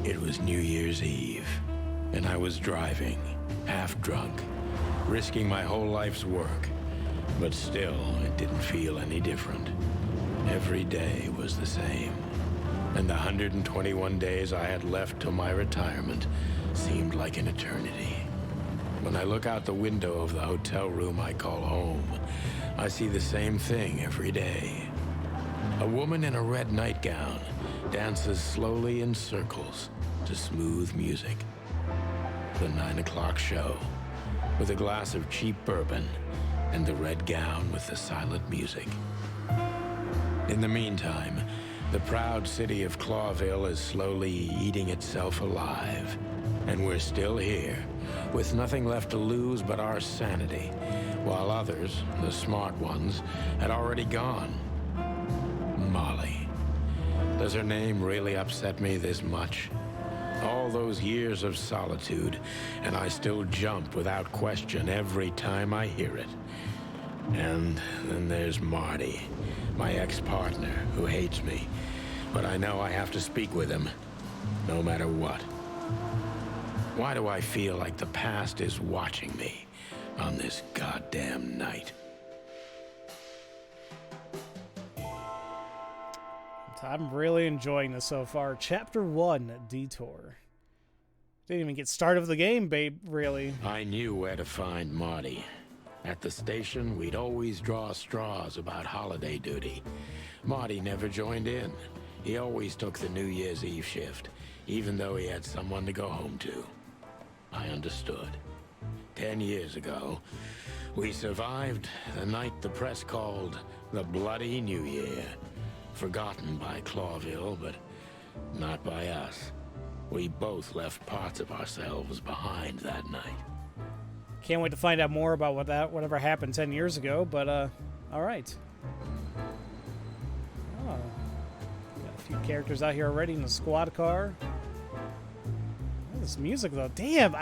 It was New Year's Eve, and I was driving, half drunk, risking my whole life's work. But still, it didn't feel any different. Every day was the same. And the 121 days I had left till my retirement seemed like an eternity. When I look out the window of the hotel room I call home, I see the same thing every day. A woman in a red nightgown dances slowly in circles to smooth music. The 9 o'clock show, with a glass of cheap bourbon and the red gown with the silent music. In the meantime, the proud city of Clawville is slowly eating itself alive. And we're still here, with nothing left to lose but our sanity, while others, the smart ones, had already gone. Molly. Does her name really upset me this much? All those years of solitude, and I still jump without question every time I hear it. And then there's Marty, my ex-partner, who hates me. But I know I have to speak with him, no matter what. Why do I feel like the past is watching me on this goddamn night? I'm really enjoying this so far. Chapter 1, Detour. Didn't even get started with the game, babe, really. I knew where to find Marty. At the station, we'd always draw straws about holiday duty. Marty never joined in. He always took the New Year's Eve shift, even though he had someone to go home to. I understood. 10 years ago, we survived the night the press called the Bloody New Year. Forgotten by Clawville, but not by us. We both left parts of ourselves behind that night. Can't wait to find out more about whatever happened 10 years ago, but, all right. Oh, got a few characters out here already in the squad car. Oh, this music, though. Damn,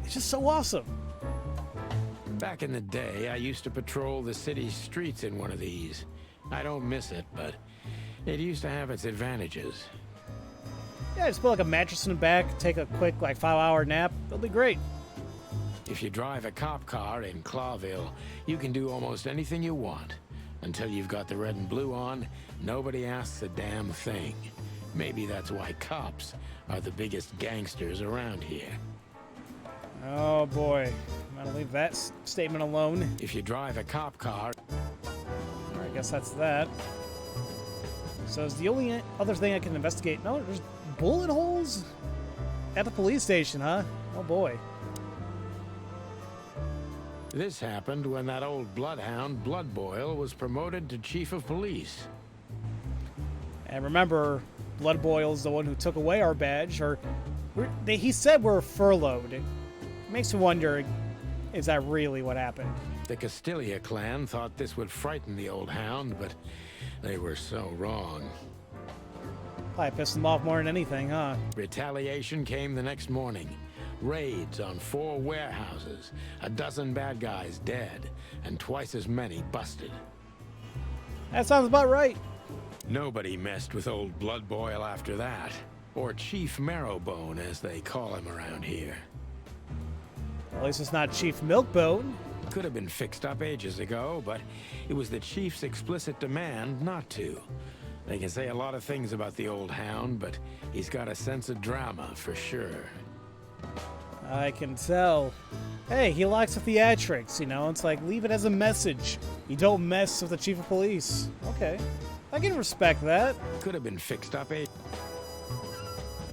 it's just so awesome. Back in the day, I used to patrol the city's streets in one of these. I don't miss it, but it used to have its advantages. Yeah, just put like a mattress in the back, take a quick 5-hour nap. That'll be great. If you drive a cop car in Clawville, you can do almost anything you want. Until you've got the red and blue on, nobody asks a damn thing. Maybe that's why cops are the biggest gangsters around here. Oh boy, I'm gonna leave that statement alone. If you drive a cop car... I guess that's that. So is the only other thing I can investigate? No, there's bullet holes at the police station, huh? Oh boy. This happened when that old bloodhound, Blood Boil, was promoted to chief of police. And remember, Blood Boil's the one who took away our badge, or he said we're furloughed. It makes me wonder, is that really what happened? The Castilia clan thought this would frighten the old hound, but they were so wrong. Probably pissed them off more than anything, huh? Retaliation came the next morning. Raids on 4 warehouses, a dozen bad guys dead, and twice as many busted. That sounds about right. Nobody messed with old Blood Boil after that, or Chief Marrowbone, as they call him around here. At least it's not Chief Milkbone. Could have been fixed up ages ago, but it was the chief's explicit demand not to. They can say a lot of things about the old hound, but he's got a sense of drama for sure. I can tell. Hey, he likes the theatrics, you know? It's like, leave it as a message. You don't mess with the chief of police. Okay. I can respect that. Could have been fixed up ages.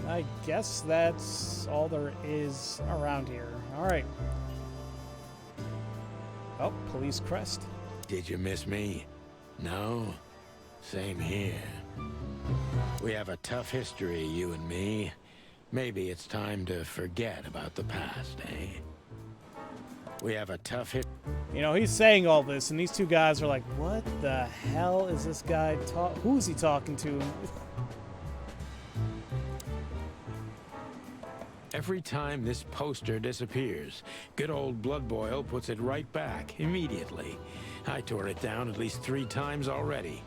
I guess that's all there is around here. All right. Oh, police crest. Did you miss me? No? Same here. We have a tough history, you and me. Maybe it's time to forget about the past, eh? We have a tough history. You know, he's saying all this, and these two guys are like, what the hell is this guy who's he talking to? Every time this poster disappears, good old Blood Boil puts it right back, immediately. I tore it down at least 3 times already.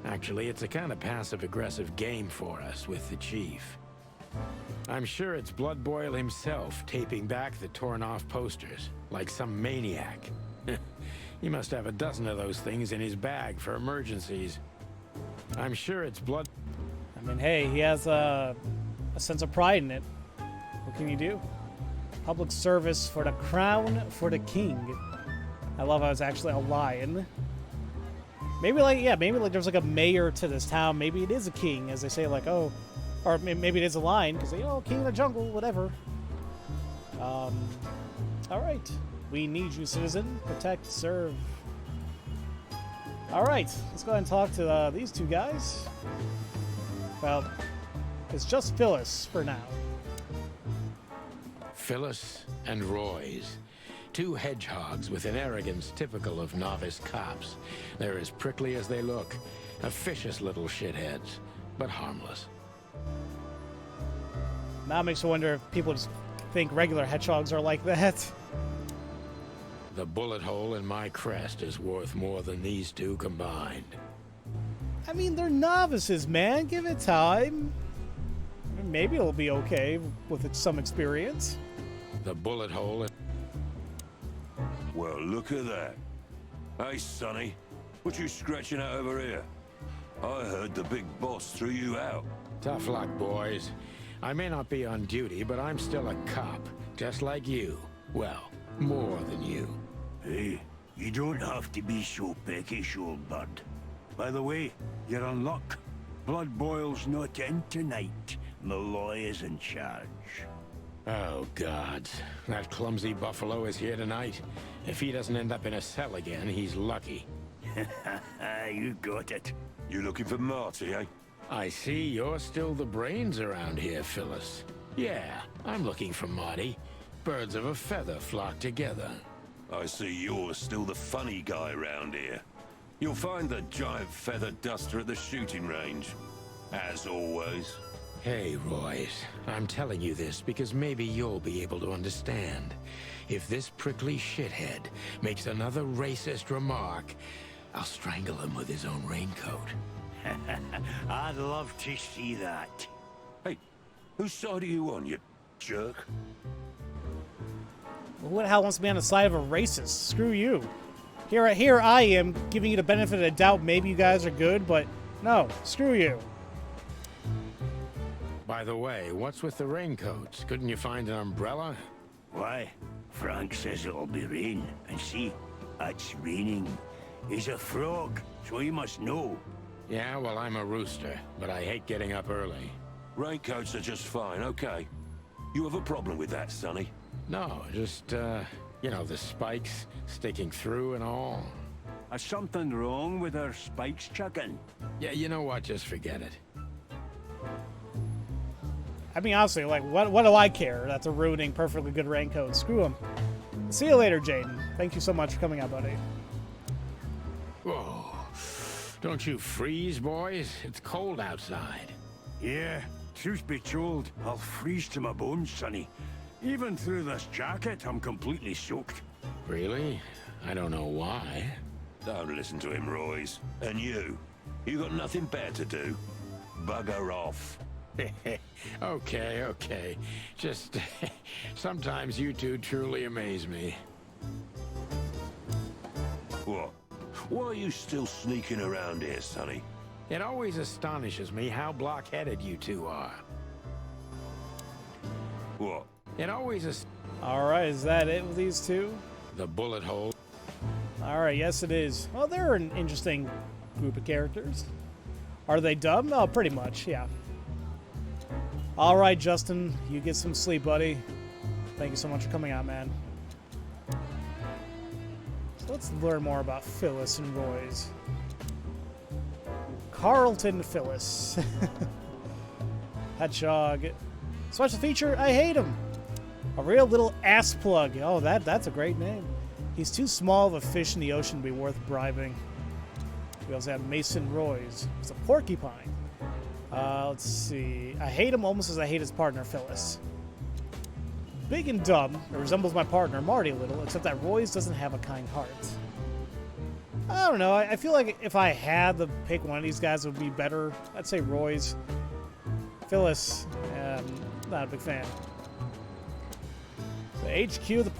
Actually, it's a kind of passive-aggressive game for us with the chief. I'm sure it's Blood Boil himself taping back the torn-off posters, like some maniac. He must have a dozen of those things in his bag for emergencies. I'm sure it's Blood... I mean, hey, he has a sense of pride in it. What can you do? Public service for the crown, for the king. I love how it's actually a lion. Maybe like, yeah, maybe like there's like a mayor to this town. Maybe it is a king, as they say, like, oh, or maybe it is a lion, because they, oh, king of the jungle, whatever. All right. We need you, citizen. Protect, serve. All right. Let's go ahead and talk to these two guys. Well, it's just Phyllis for now. Phyllis and Royce. Two hedgehogs with an arrogance typical of novice cops. They're as prickly as they look. Officious little shitheads, but harmless. Now it makes you wonder if people just think regular hedgehogs are like that. The bullet hole in my crest is worth more than these two combined. I mean, they're novices, man. Give it time. Maybe it'll be okay with some experience. The bullet hole in... Well, look at that. Hey, Sonny, what you scratching out over here? I heard the big boss threw you out. Tough luck, boys. I may not be on duty, but I'm still a cop, just like you. Well, more than you. Hey, you don't have to be so peckish, old bird. By the way, you're in luck. Blood Boil's not in tonight. Malloy is in charge. Oh, gods. That clumsy buffalo is here tonight. If he doesn't end up in a cell again, he's lucky. You got it. You looking for Marty, eh? I see you're still the brains around here, Phyllis. Yeah, I'm looking for Marty. Birds of a feather flock together. I see you're still the funny guy around here. You'll find the giant feather duster at the shooting range. As always. Hey, Royce, I'm telling you this because maybe you'll be able to understand. If this prickly shithead makes another racist remark, I'll strangle him with his own raincoat. I'd love to see that. Hey, whose side are you on, you jerk? Who the hell wants to be on the side of a racist? Screw you. Here I am giving you the benefit of the doubt. Maybe you guys are good, but no, screw you. By the way, what's with the raincoats? Couldn't you find an umbrella? Why? Frank says it'll be rain, and see, it's raining. He's a frog, so he must know. Yeah, well, I'm a rooster, but I hate getting up early. Raincoats are just fine, okay. You have a problem with that, Sonny? No, just, you know, the spikes sticking through and all. Is something wrong with our spikes, chicken? Yeah, you know what? Just forget it. I mean, honestly, like, what do I care that they're ruining perfectly good raincoats? Screw them. See you later, Jaden. Thank you so much for coming out, buddy. Whoa. Don't you freeze, boys? It's cold outside. Yeah, truth be told, I'll freeze to my bones, Sonny. Even through this jacket, I'm completely soaked. Really? I don't know why. Don't listen to him, Royce. And you got nothing better to do? Bugger off. Okay. Just, sometimes you two truly amaze me. What? Why are you still sneaking around here, Sonny? It always astonishes me how block-headed you two are. What? It always is... Alright, is that it with these two? The bullet hole. Alright, yes it is. Well, they're an interesting group of characters. Are they dumb? Oh, pretty much, yeah. Alright, Justin, you get some sleep, buddy. Thank you so much for coming out, man. So let's learn more about Phyllis and Royce. Carlton Phyllis. Hedgehog. Special feature, I hate him. A real little ass plug. Oh, that's a great name. He's too small of a fish in the ocean to be worth bribing. We also have Mason Royce. He's a porcupine. Let's see. I hate him almost as I hate his partner, Phyllis. Big and dumb. It resembles my partner, Marty, a little, except that Royce doesn't have a kind heart. I don't know. I feel like if I had to pick one of these guys, it would be better. I'd say Royce. Phyllis. not a big fan. The HQ of the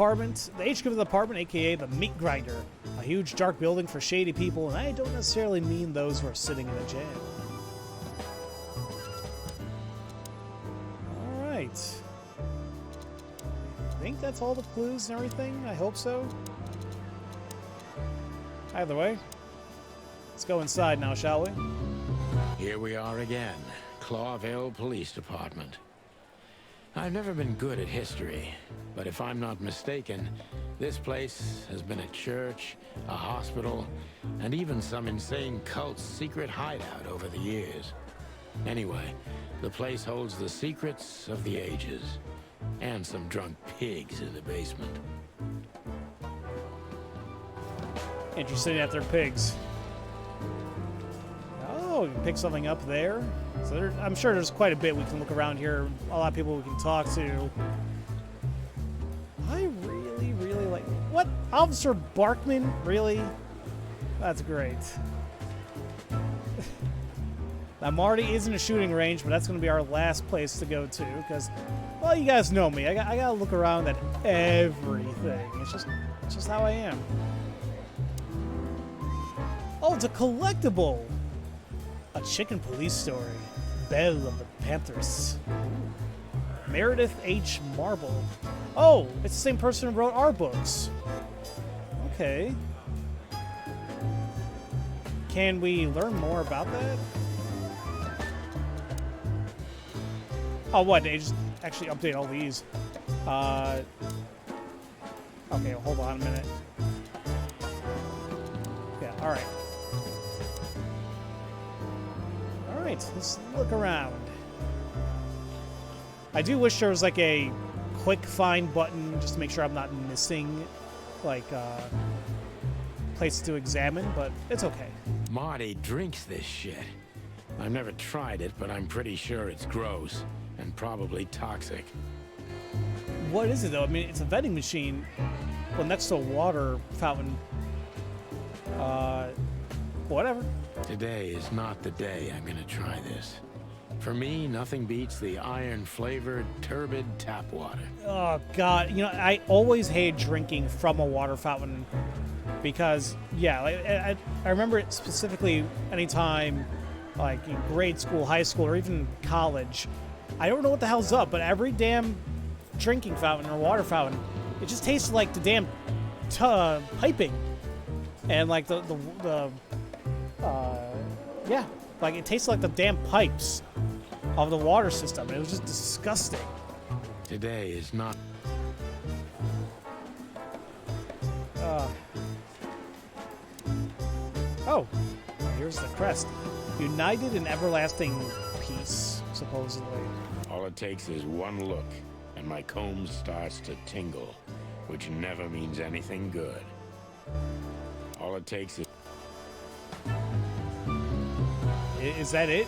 apartment, aka the Meat Grinder. A huge dark building for shady people, and I don't necessarily mean those who are sitting in a jail. Alright. I think that's all the clues and everything. I hope so. Either way, let's go inside now, shall we? Here we are again, Clawville Police Department. I've never been good at history, but if I'm not mistaken, this place has been a church, a hospital, and even some insane cult's secret hideout over the years. Anyway, the place holds the secrets of the ages, and some drunk pigs in the basement. Interesting that they're pigs. Oh, we can pick something up there. So I'm sure there's quite a bit we can look around here. A lot of people we can talk to. I really, really like... What? Officer Barkman? Really? That's great. Now, Marty isn't a shooting range, but that's going to be our last place to go to. Because, well, you guys know me. I got to look around at everything. It's just how I am. Oh, it's a collectible! A chicken police story. Belle of the Panthers. Meredith H. Marble. Oh, it's the same person who wrote our books. Okay. Can we learn more about that? Oh, what? They just actually update all these. Okay, hold on a minute. Yeah, alright. Alright, let's look around. I do wish there was like a quick find button just to make sure I'm not missing like places to examine, but it's okay. Marty drinks this shit. I've never tried it, but I'm pretty sure it's gross and probably toxic. What is it though? I mean, it's a vending machine, well, next to a water fountain. Whatever. Today is not the day I'm gonna try this. For me, nothing beats the iron-flavored, turbid tap water. Oh, God. You know, I always hated drinking from a water fountain because, yeah, like, I remember it specifically anytime, like, in grade school, high school, or even college. I don't know what the hell's up, but every damn drinking fountain or water fountain, it just tastes like the damn piping. And, like, yeah, like, it tastes like the damn pipes of the water system. It was just disgusting. Today is not... Oh, here's the crest. United in everlasting peace, supposedly. All it takes is one look, and my comb starts to tingle, which never means anything good. All it takes is... Is that it?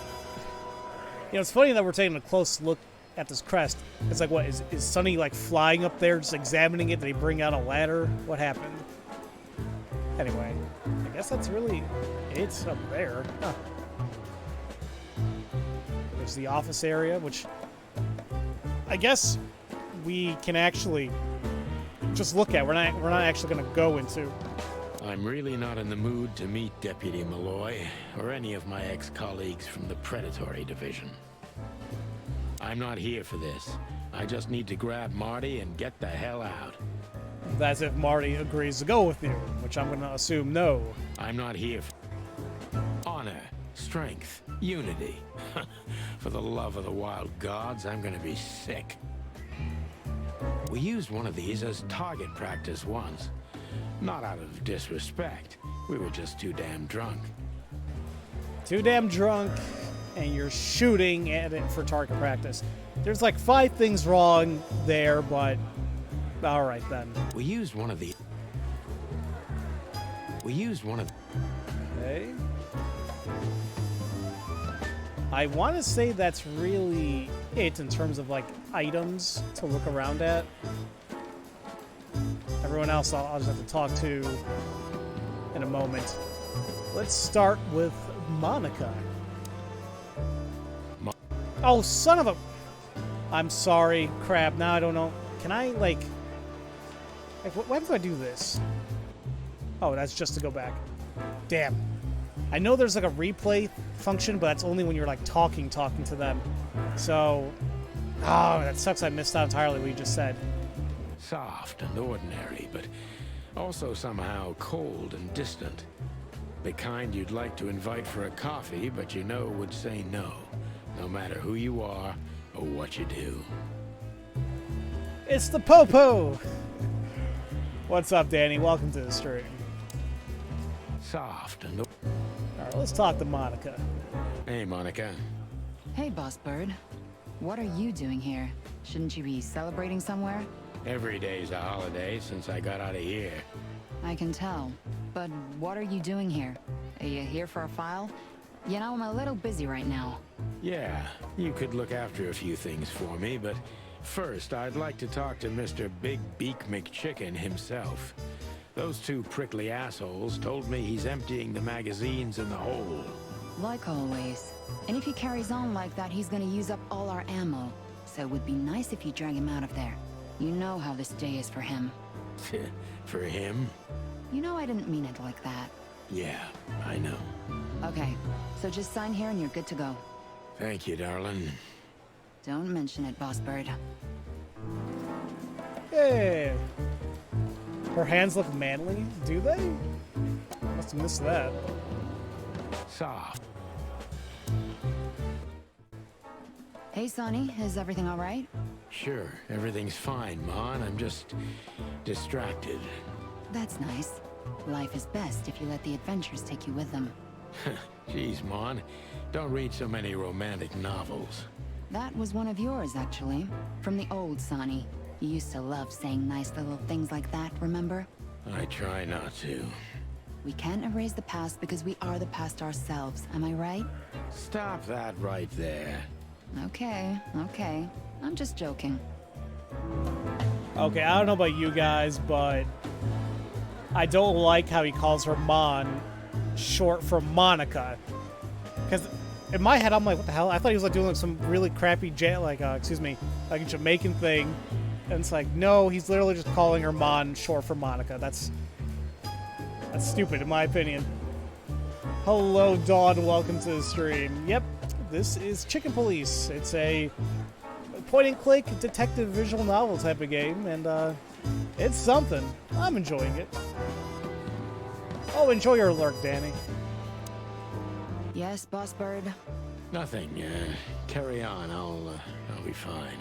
You know, it's funny that we're taking a close look at this crest. It's like, what, is Sonny, like, flying up there, just examining it? Did he bring out a ladder? What happened? Anyway, I guess that's really it up there. Huh. There's the office area, which I guess we can actually just look at. We're not actually going to go into. I'm really not in the mood to meet Deputy Malloy or any of my ex-colleagues from the Predatory Division. I'm not here for this. I just need to grab Marty and get the hell out. That's if Marty agrees to go with you, which I'm going to assume no. I'm not here for honor, strength, unity. For the love of the wild gods, I'm going to be sick. We used one of these as target practice once. Not out of disrespect. We were just too damn drunk. Too damn drunk, and you're shooting at it for target practice. There's like 5 things wrong there, but alright then. We used one of the... Okay. I want to say that's really it in terms of like items to look around at. Everyone else I'll just have to talk to in a moment. Let's start with Monica. Oh, son of a... I'm sorry. Crap, now I don't know. Can I, like what if I do this? Oh, that's just to go back. Damn. I know there's like a replay function, but that's only when you're like talking to them. So, oh, that sucks. I missed out entirely what you just said. Soft and ordinary, but also somehow cold and distant. The kind you'd like to invite for a coffee, but you know would say no, no matter who you are or what you do. It's the Popo! What's up, Danny? Welcome to the stream. Soft and... Alright, let's talk to Monica. Hey, Monica. Hey, Boss Bird. What are you doing here? Shouldn't you be celebrating somewhere? Every day's a holiday since I got out of here. I can tell. But what are you doing here? Are you here for a file? You know, I'm a little busy right now. Yeah, you could look after a few things for me, but first I'd like to talk to Mr. Big Beak MacChicken himself. Those two prickly assholes told me he's emptying the magazines in the hole. Like always. And if he carries on like that, he's gonna use up all our ammo. So it would be nice if you drag him out of there. You know how this day is for him. For him? You know I didn't mean it like that. Yeah, I know. Okay, so just sign here and you're good to go. Thank you, darling. Don't mention it, Boss Bird. Hey! Her hands look manly, do they? Must have missed that. Soft. Hey, Sonny, is everything all right? Sure, everything's fine, Mon. I'm just distracted. That's nice. Life is best if you let the adventures take you with them. Jeez, Mon. Don't read so many romantic novels. That was one of yours, actually. From the old Sonny. You used to love saying nice little things like that, remember? I try not to. We can't erase the past because we are the past ourselves, am I right? Stop that right there. Okay, okay. I'm just joking. Okay, I don't know about you guys, but I don't like how he calls her Mon, short for Monica. Because in my head, I'm like, what the hell? I thought he was like doing like some really crappy, like a Jamaican thing. And it's like, no, he's literally just calling her Mon, short for Monica. That's stupid, in my opinion. Hello, Dawn. Welcome to the stream. Yep, this is Chicken Police. It's a point-and-click detective visual novel type of game, and it's something. I'm enjoying it. Oh, enjoy your lurk, Danny. Yes, Boss Bird? Nothing. Carry on. I'll be fine.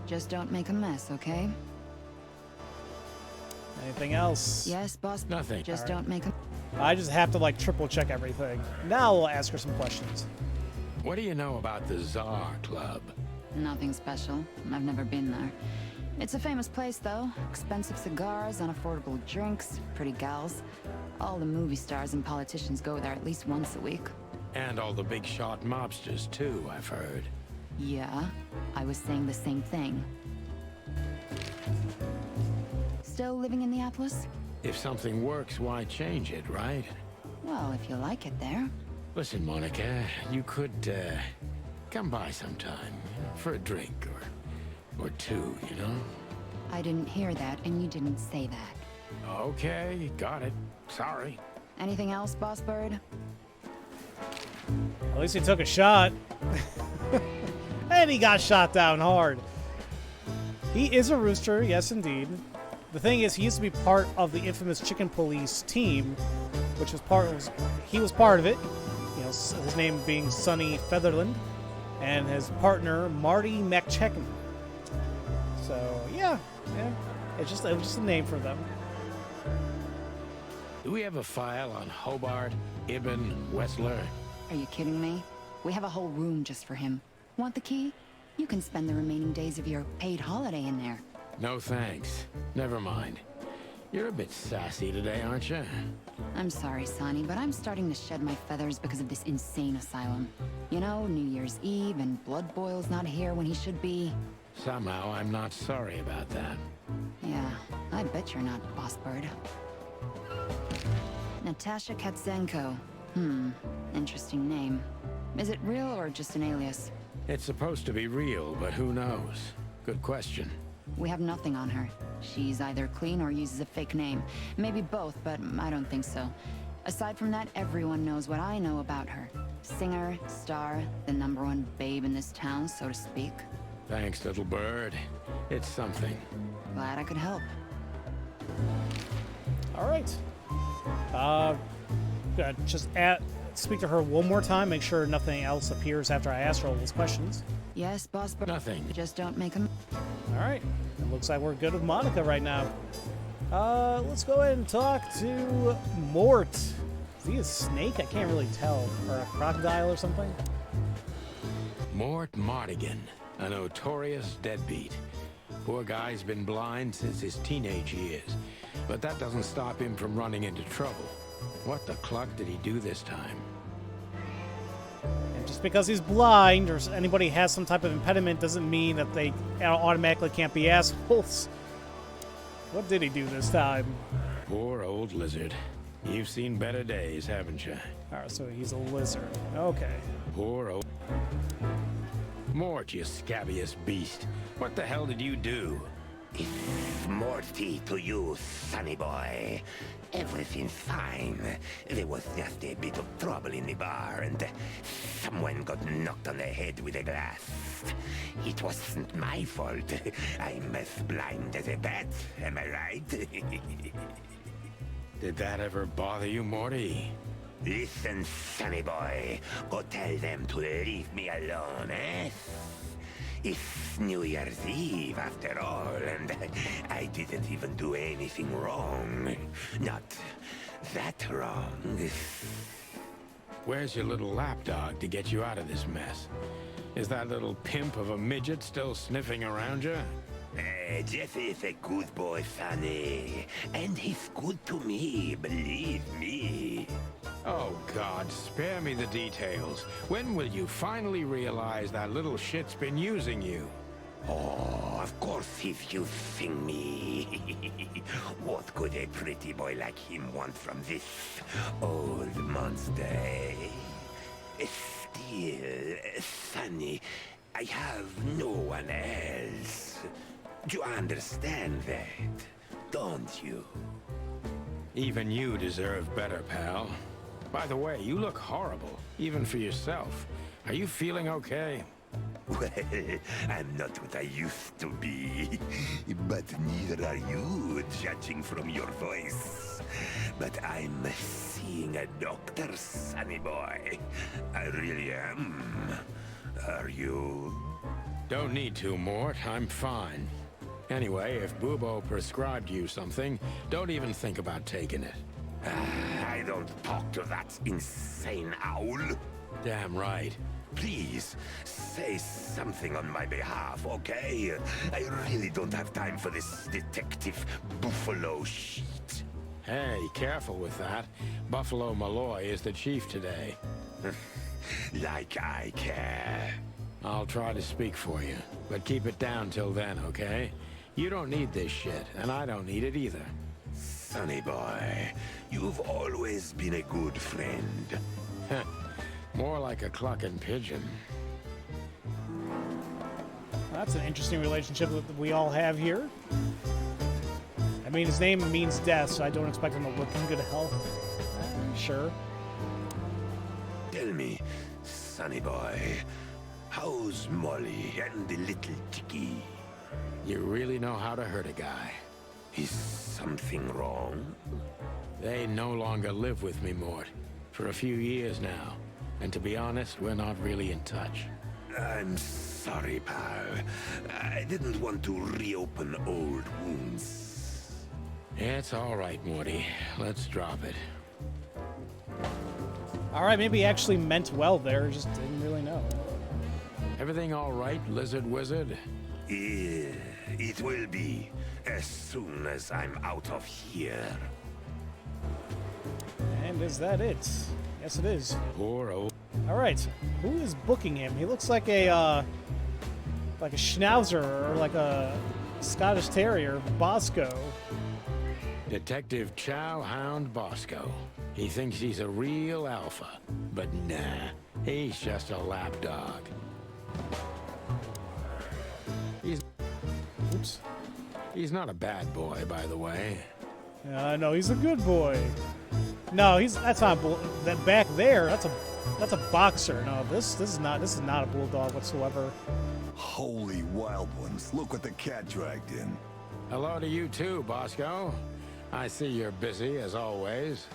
Just don't make a mess, okay? Anything else? Yes, Boss? Nothing. Just don't make a... I just have to, like, triple-check everything. Now we'll ask her some questions. What do you know about the Czar Club? Nothing special. I've never been there. It's a famous place, though. Expensive cigars, unaffordable drinks, pretty gals. All the movie stars and politicians go there at least once a week. And all the big shot mobsters, too, I've heard. Yeah, I was saying the same thing. Still living in the Atlas? If something works, why change it, right? Well, if you like it there. Listen, Monica, you could, come by sometime. For a drink, or two, you know? I didn't hear that, and you didn't say that. Okay, got it. Sorry. Anything else, Boss Bird? At least he took a shot. And he got shot down hard. He is a rooster, yes indeed. The thing is, he used to be part of the infamous Chicken Police team, which he was part of it. You know, his name being Sonny Featherland, and his partner Marty MacChicken. So yeah, it was just a name for them. Do we have a file on Hobart, Ibn, Wessler? Are you kidding me? We have a whole room just for him. Want the key? You can spend the remaining days of your paid holiday in there. No thanks. Never mind. You're a bit sassy today, aren't you? I'm sorry, Sonny, but I'm starting to shed my feathers because of this insane asylum. You know, New Year's Eve and Blood Boil's not here when he should be. Somehow I'm not sorry about that. Yeah, I bet you're not, Boss Bird. Natasha Katzenko. Interesting name. Is it real or just an alias? It's supposed to be real, but who knows? Good question. We have nothing on her. She's either clean or uses a fake name. Maybe both, but I don't think so. Aside from that, everyone knows what I know about her. Singer, star, the #1 babe in this town, so to speak. Thanks, little bird. It's something. Glad I could help. All right. Just speak to her one more time. Make sure nothing else appears after I ask her all those questions. Yes, boss, but Nothing. just don't make them. All right. It looks like we're good with Monica right now. Let's go ahead and talk to Mort. Is he a snake? I can't really tell. Or a crocodile or something? Mort Mardigan, a notorious deadbeat. Poor guy's been blind since his teenage years, but that doesn't stop him from running into trouble. What the cluck did he do this time? And just because he's blind or anybody has some type of impediment doesn't mean that they automatically can't be assholes. What did he do this time? Poor old lizard. You've seen better days, haven't you? Alright, so he's a lizard. Okay. Poor old... Mort, you scabbiest beast. What the hell did you do? It's Morty to you, sonny boy. Everything's fine. There was just a bit of trouble in the bar, and someone got knocked on the head with a glass. It wasn't my fault. I'm as blind as a bat, am I right? Did that ever bother you, Morty? Listen, sonny boy. Go tell them to leave me alone, eh? It's New Year's Eve, after all, and I didn't even do anything wrong. Not that wrong. Where's your little lapdog to get you out of this mess? Is that little pimp of a midget still sniffing around you? Jesse is a good boy, Sonny. And he's good to me, believe me. Oh, God, spare me the details. When will you finally realize that little shit's been using you? Oh, of course he's using me. What could a pretty boy like him want from this old monster, eh? Still, Sonny, I have no one else. You understand that, don't you? Even you deserve better, pal. By the way, you look horrible, even for yourself. Are you feeling okay? Well, I'm not what I used to be. But neither are you, judging from your voice. But I'm seeing a doctor, sonny boy. I really am. Are you? Don't need to, Mort. I'm fine. Anyway, if Bubo prescribed you something, don't even think about taking it. I don't talk to that insane owl. Damn right. Please, say something on my behalf, okay? I really don't have time for this detective buffalo shit. Hey, careful with that. Buffalo Malloy is the chief today. Like I care. I'll try to speak for you, but keep it down till then, okay? You don't need this shit, and I don't need it either. Sonny boy, you've always been a good friend. More like a clucking pigeon. That's an interesting relationship that we all have here. I mean, his name means death, so I don't expect him to look in good health. Sure. Tell me, sonny boy, how's Molly and the little chickie? You really know how to hurt a guy. Is something wrong? They no longer live with me, Mort. For a few years now. And to be honest, we're not really in touch. I'm sorry, pal. I didn't want to reopen old wounds. It's all right, Morty. Let's drop it. All right, maybe he actually meant well there, just didn't really know. Everything all right, Lizard Wizard? Yeah, it will be. As soon as I'm out of here. And is that it? Yes, it is. Poor old... All right, who is booking him? He looks like a schnauzer or like a Scottish Terrier, Bosco. Detective Chow Hound Bosco. He thinks he's a real alpha. But nah, he's just a lapdog. out. He's not a bad boy, by the way. Yeah, I know he's a good boy. No, that's not that back there. That's a boxer. No, this is not a bulldog whatsoever. Holy wild ones! Look what the cat dragged in. Hello to you too, Bosco. I see you're busy as always.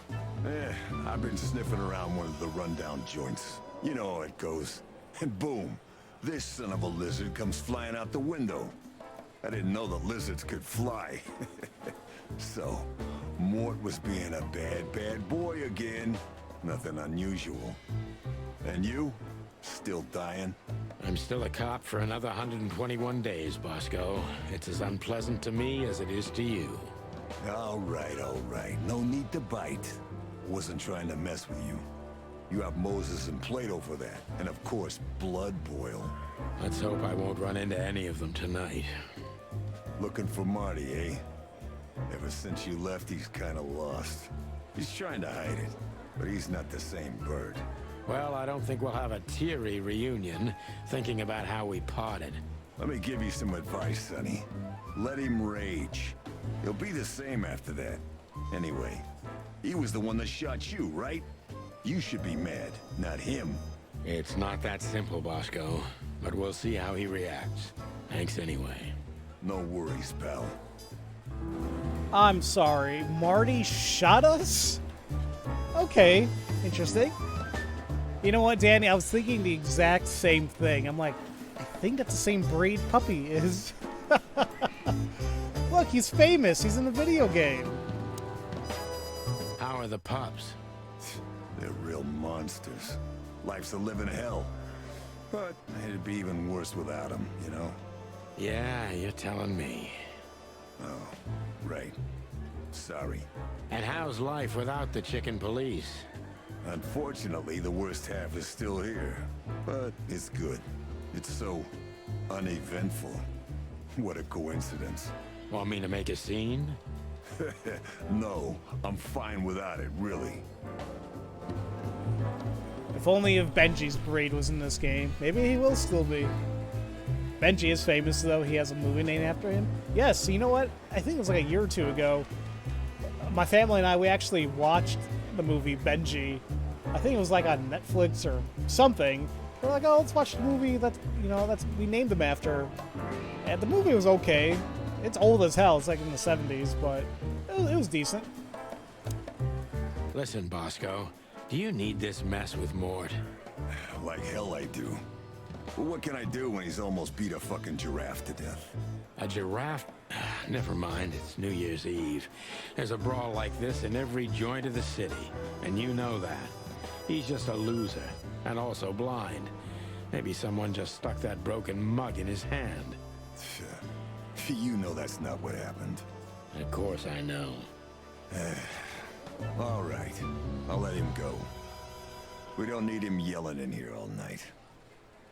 I've been sniffing around one of the rundown joints. You know how it goes. And boom, this son of a lizard comes flying out the window. I didn't know the lizards could fly. So, Mort was being a bad boy again. Nothing unusual. And you? Still dying? I'm still a cop for another 121 days, Bosco. It's as unpleasant to me as it is to you. All right. No need to bite. Wasn't trying to mess with you. You have Moses and Plato for that. And of course, Blood Boil. Let's hope I won't run into any of them tonight. Looking for Marty, eh? Ever since you left, he's kinda lost. He's trying to hide it, but he's not the same bird. Well, I don't think we'll have a teary reunion, thinking about how we parted. Let me give you some advice, Sonny. Let him rage. He'll be the same after that. Anyway, he was the one that shot you, right? You should be mad, not him. It's not that simple, Bosco, but we'll see how he reacts. Thanks anyway. No worries, pal. I'm sorry, Marty shot us? Okay, interesting. You know what, Danny? I was thinking the exact same thing. I'm like, I think that's the same breed puppy is. Look, he's famous. He's in a video game. How are the pups? They're real monsters. Life's a living hell. But it'd be even worse without them, you know? Yeah, you're telling me. Oh, right. Sorry. And how's life without the chicken police? Unfortunately, the worst half is still here. But it's good. It's so uneventful. What a coincidence. Want me to make a scene? No, I'm fine without it, really. If only if Benji's breed was in this game. Maybe he will still be. Benji is famous, though. He has a movie named after him. Yes, you know what? I think it was like a year or two ago. My family and I, we actually watched the movie Benji. I think it was like on Netflix or something. We're like, oh, let's watch the movie that, we named him after. And the movie was okay. It's old as hell. It's like in the 70s, but it was decent. Listen, Bosco, do you need this mess with Mort? Like hell I do. But what can I do when he's almost beat a fucking giraffe to death? A giraffe? Never mind, it's New Year's Eve. There's a brawl like this in every joint of the city, and you know that. He's just a loser, and also blind. Maybe someone just stuck that broken mug in his hand. You know that's not what happened. Of course I know. All right, I'll let him go. We don't need him yelling in here all night.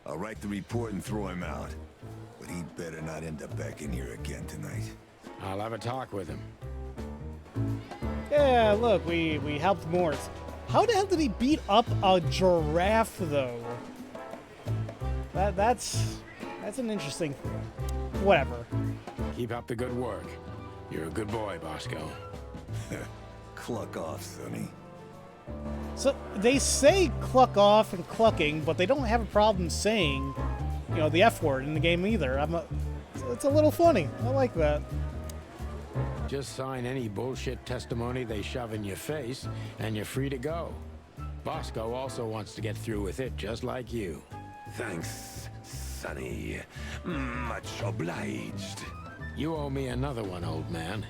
I'll write the report and throw him out. But he'd better not end up back in here again tonight. I'll have a talk with him. Yeah, look, we helped Mort. How the hell did he beat up a giraffe, though? That's an interesting thing. Whatever. Keep up the good work. You're a good boy, Bosco. Cluck off, Sonny. So they say cluck off and clucking, but they don't have a problem saying, the F word in the game either. It's a little funny. I like that. Just sign any bullshit testimony they shove in your face, and you're free to go. Bosco also wants to get through with it, just like you. Thanks, Sonny. Much obliged. You owe me another one, old man,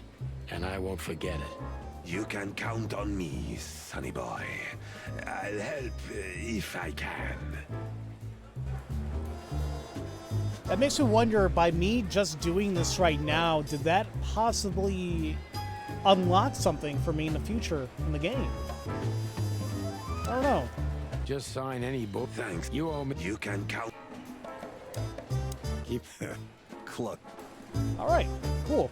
and I won't forget it. You can count on me, Sonny boy. I'll help if I can. That makes me wonder, by me just doing this right now, did that possibly unlock something for me in the future in the game? I don't know. Just sign any book. Thanks. You owe me. You can count. Keep. Cluck. All right, cool.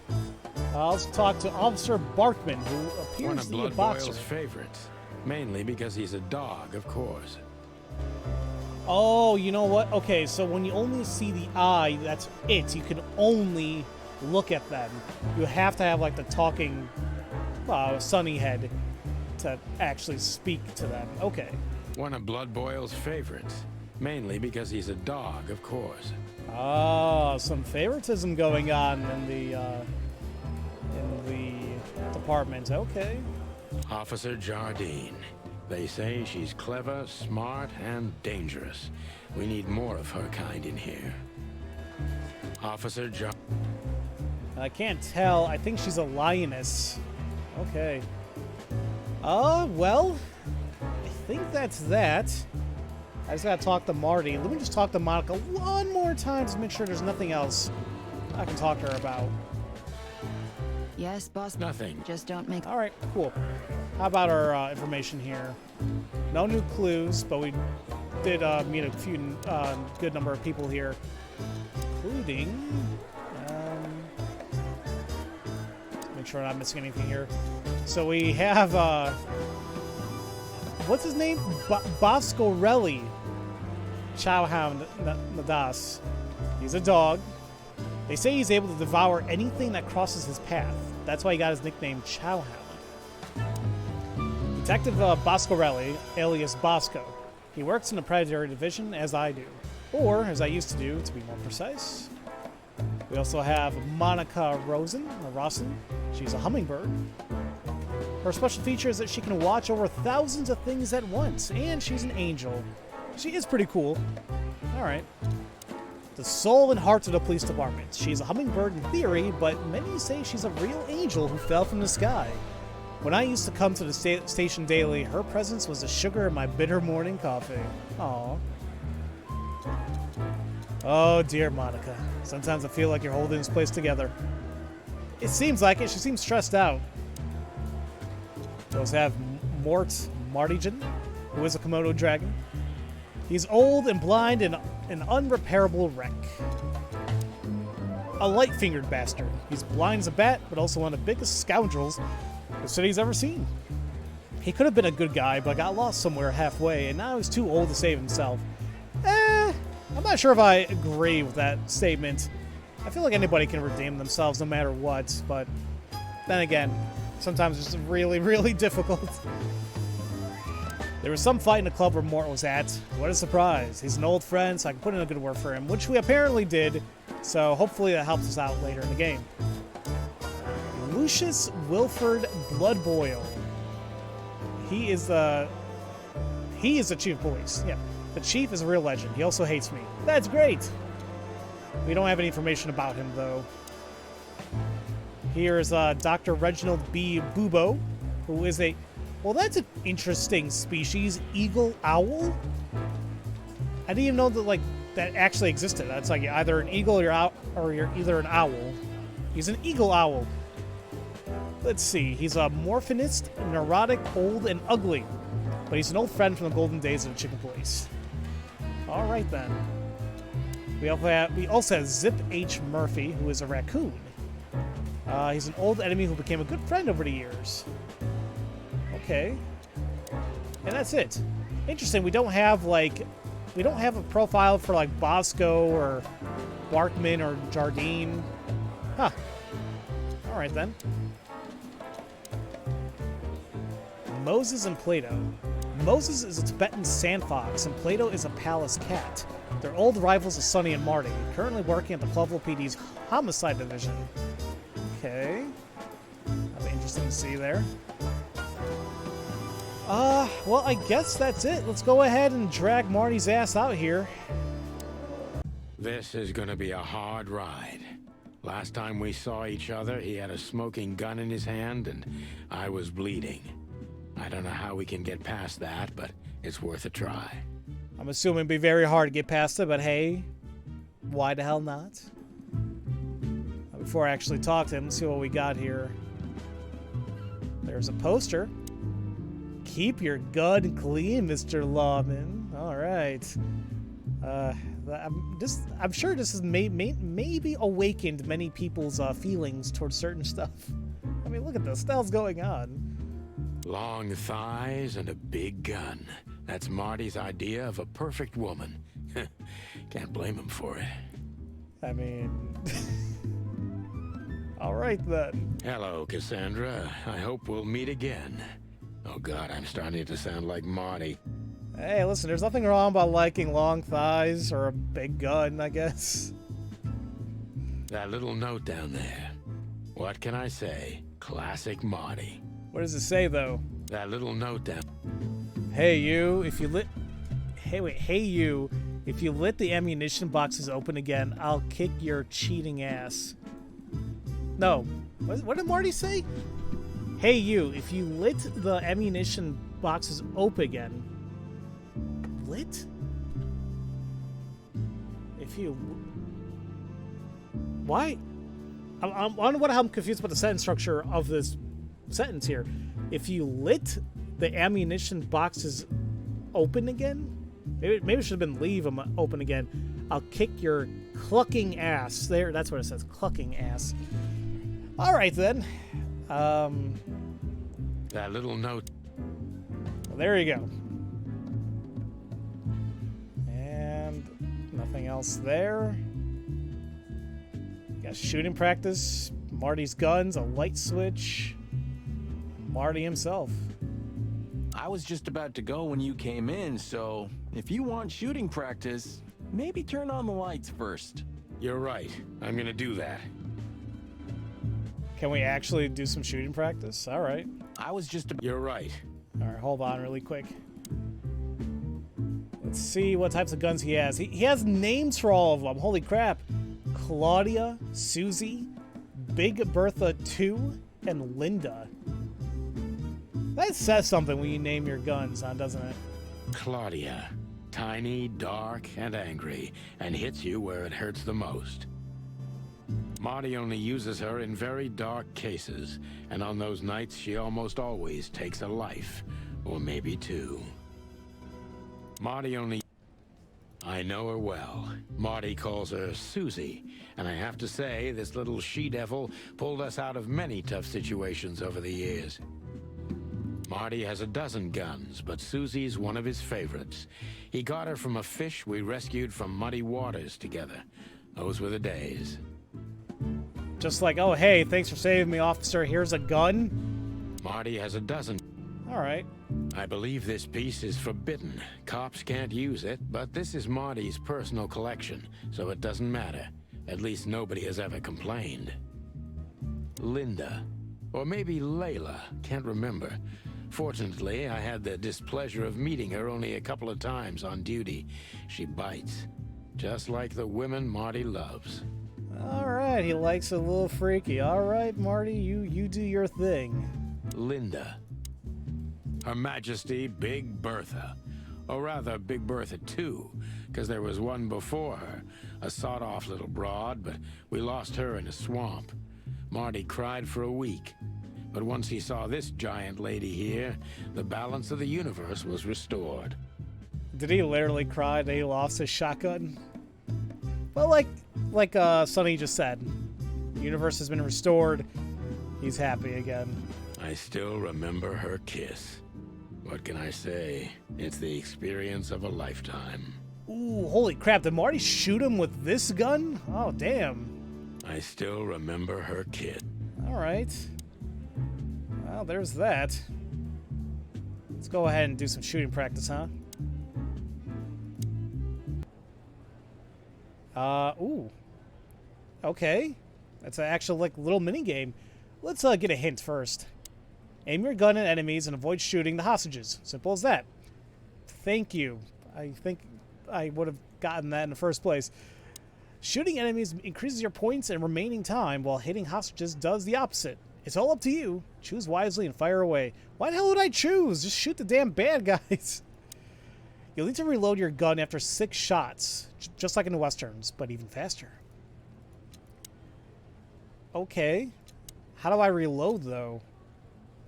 I'll talk to Officer Barkman, who One appears of to be a Blood boxer. Boil's favorites. Mainly because he's a dog, of course. Oh, you know what? Okay, so when you only see the eye, that's it. You can only look at them. You have to have like the talking Sonny head to actually speak to them. Okay. One of Blood Boil's favorites. Mainly because he's a dog, of course. Oh, some favoritism going on in the department. Okay. Officer Jardine. They say she's clever, smart, and dangerous. We need more of her kind in here. Officer Jardine. I can't tell. I think she's a lioness. Okay. Well, I think that's that. I just gotta talk to Marty. Let me just talk to Monica one more time to make sure there's nothing else I can talk to her about. Yes, boss. Nothing. Just don't make... All right, cool. How about our information here? No new clues, but we did meet a few good number of people here, including... make sure I'm not missing anything here. So we have... what's his name? Boscorelli. Chowhound Nadas. He's a dog. They say he's able to devour anything that crosses his path. That's why he got his nickname Chowhound. Detective Boscorelli, alias Bosco. He works in the Predatory Division, as I do. Or, as I used to do, to be more precise. We also have Monica Rosen. She's a hummingbird. Her special feature is that she can watch over thousands of things at once, and she's an angel. She is pretty cool. Alright. The soul and heart of the police department. She's a hummingbird in theory, but many say she's a real angel who fell from the sky. When I used to come to the station daily, her presence was the sugar in my bitter morning coffee. Aww. Oh dear, Monica. Sometimes I feel like you're holding this place together. It seems like it. She seems stressed out. We also have Mort Martigan, who is a Komodo dragon. He's old and blind and an unrepairable wreck. A light-fingered bastard. He's blind as a bat, but also one of the biggest scoundrels the city's ever seen. He could have been a good guy, but got lost somewhere halfway, and now he's too old to save himself. I'm not sure if I agree with that statement. I feel like anybody can redeem themselves no matter what, but then again, sometimes it's really, really difficult. There was some fight in the club where Mort was at. What a surprise. He's an old friend, so I can put in a good word for him, which we apparently did, so hopefully that helps us out later in the game. Lucius Wilford Bloodboil. He is the chief of police. Yeah, the chief is a real legend. He also hates me. That's great. We don't have any information about him, though. Here's Dr. Reginald B. Bubo, who is a... Well, that's an interesting species. Eagle owl? I didn't even know that, like, that actually existed. That's like you're either an eagle or you're either an owl. He's an eagle owl. Let's see. He's a morphinist, neurotic, old, and ugly. But he's an old friend from the golden days of the chicken place. All right, then. We also have Zip H. Murphy, who is a raccoon. He's an old enemy who became a good friend over the years. Okay. And that's it. Interesting. We don't have a profile for like Bosco or Barkman or Jardine. Huh. All right then. Moses and Plato. Moses is a Tibetan sand fox, and Plato is a palace cat. They're old rivals of Sonny and Marty, currently working at the Pueblo PD's homicide division. Okay. That'll be interesting to see there. Well, I guess that's it. Let's go ahead and drag Marty's ass out here. This is gonna be a hard ride. Last time we saw each other, he had a smoking gun in his hand, and I was bleeding. I don't know how we can get past that, but it's worth a try. I'm assuming it'd be very hard to get past it, but hey, why the hell not? Before I actually talk to him, let's see what we got here. There's a poster. Keep your gun clean, Mr. Lawman. All right. I'm sure this has maybe awakened many people's feelings towards certain stuff. I mean, look at this. What the hell's going on? Long thighs and a big gun. That's Marty's idea of a perfect woman. Can't blame him for it. I mean... All right, then. Hello, Cassandra. I hope we'll meet again. Oh God, I'm starting to sound like Marty. Hey, listen, there's nothing wrong about liking long thighs or a big gun, I guess. That little note down there. What can I say? Classic Marty. What does it say, though? That little note down. Hey, you, if you lit... Hey, you, if you lit the ammunition boxes open again, I'll kick your cheating ass. No. What did Marty say? Hey, you, if you lit the ammunition boxes open again... Lit? If you... Why? I don't know what I'm confused about the sentence structure of this sentence here. If you lit the ammunition boxes open again? Maybe it should have been leave them open again. I'll kick your clucking ass. There, that's what it says. Clucking ass. All right, then. That little note. Well, there you go. And nothing else there. Got shooting practice, Marty's guns, a light switch, Marty himself. I was just about to go when you came in, so if you want shooting practice, maybe turn on the lights first. You're right. I'm gonna do that. Can we actually do some shooting practice? All right. I was just about... You're right. All right, hold on really quick. Let's see what types of guns he has. He has names for all of them. Holy crap. Claudia, Susie, Big Bertha 2, and Linda. That says something when you name your guns, huh, doesn't it? Claudia. Tiny, dark, and angry, and hits you where it hurts the most. Marty only uses her in very dark cases, and on those nights she almost always takes a life, or maybe two. Marty only... I know her well. Marty calls her Susie, and I have to say, this little she-devil pulled us out of many tough situations over the years. Marty has a dozen guns, but Susie's one of his favorites. He got her from a fish we rescued from muddy waters together. Those were the days. Just like, oh, hey, thanks for saving me, officer. Here's a gun. Marty has a dozen. All right. I believe this piece is forbidden. Cops can't use it, but this is Marty's personal collection, so it doesn't matter. At least nobody has ever complained. Linda. Or maybe Layla. Can't remember. Fortunately, I had the displeasure of meeting her only a couple of times on duty. She bites. Just like the women Marty loves. All right, he likes it a little freaky. All right, Marty, you do your thing. Linda. Her Majesty Big Bertha. Or rather, Big Bertha 2, because there was one before her. A sawed-off little broad, but we lost her in a swamp. Marty cried for a week. But once he saw this giant lady here, the balance of the universe was restored. Did he literally cry that he lost his shotgun? Well, like Sonny just said, the universe has been restored. He's happy again. I still remember her kiss. What can I say? It's the experience of a lifetime. Ooh, holy crap, did Marty shoot him with this gun? Oh, damn. I still remember her kiss. All right. Well, there's that. Let's go ahead and do some shooting practice, huh? Ooh. Okay. That's an actual, like, little mini-game. Let's get a hint first. Aim your gun at enemies and avoid shooting the hostages. Simple as that. Thank you. I think I would have gotten that in the first place. Shooting enemies increases your points and remaining time, while hitting hostages does the opposite. It's all up to you. Choose wisely and fire away. Why the hell would I choose? Just shoot the damn bad guys. You'll need to reload your gun after 6 shots, just like in the westerns, but even faster. Okay. How do I reload, though?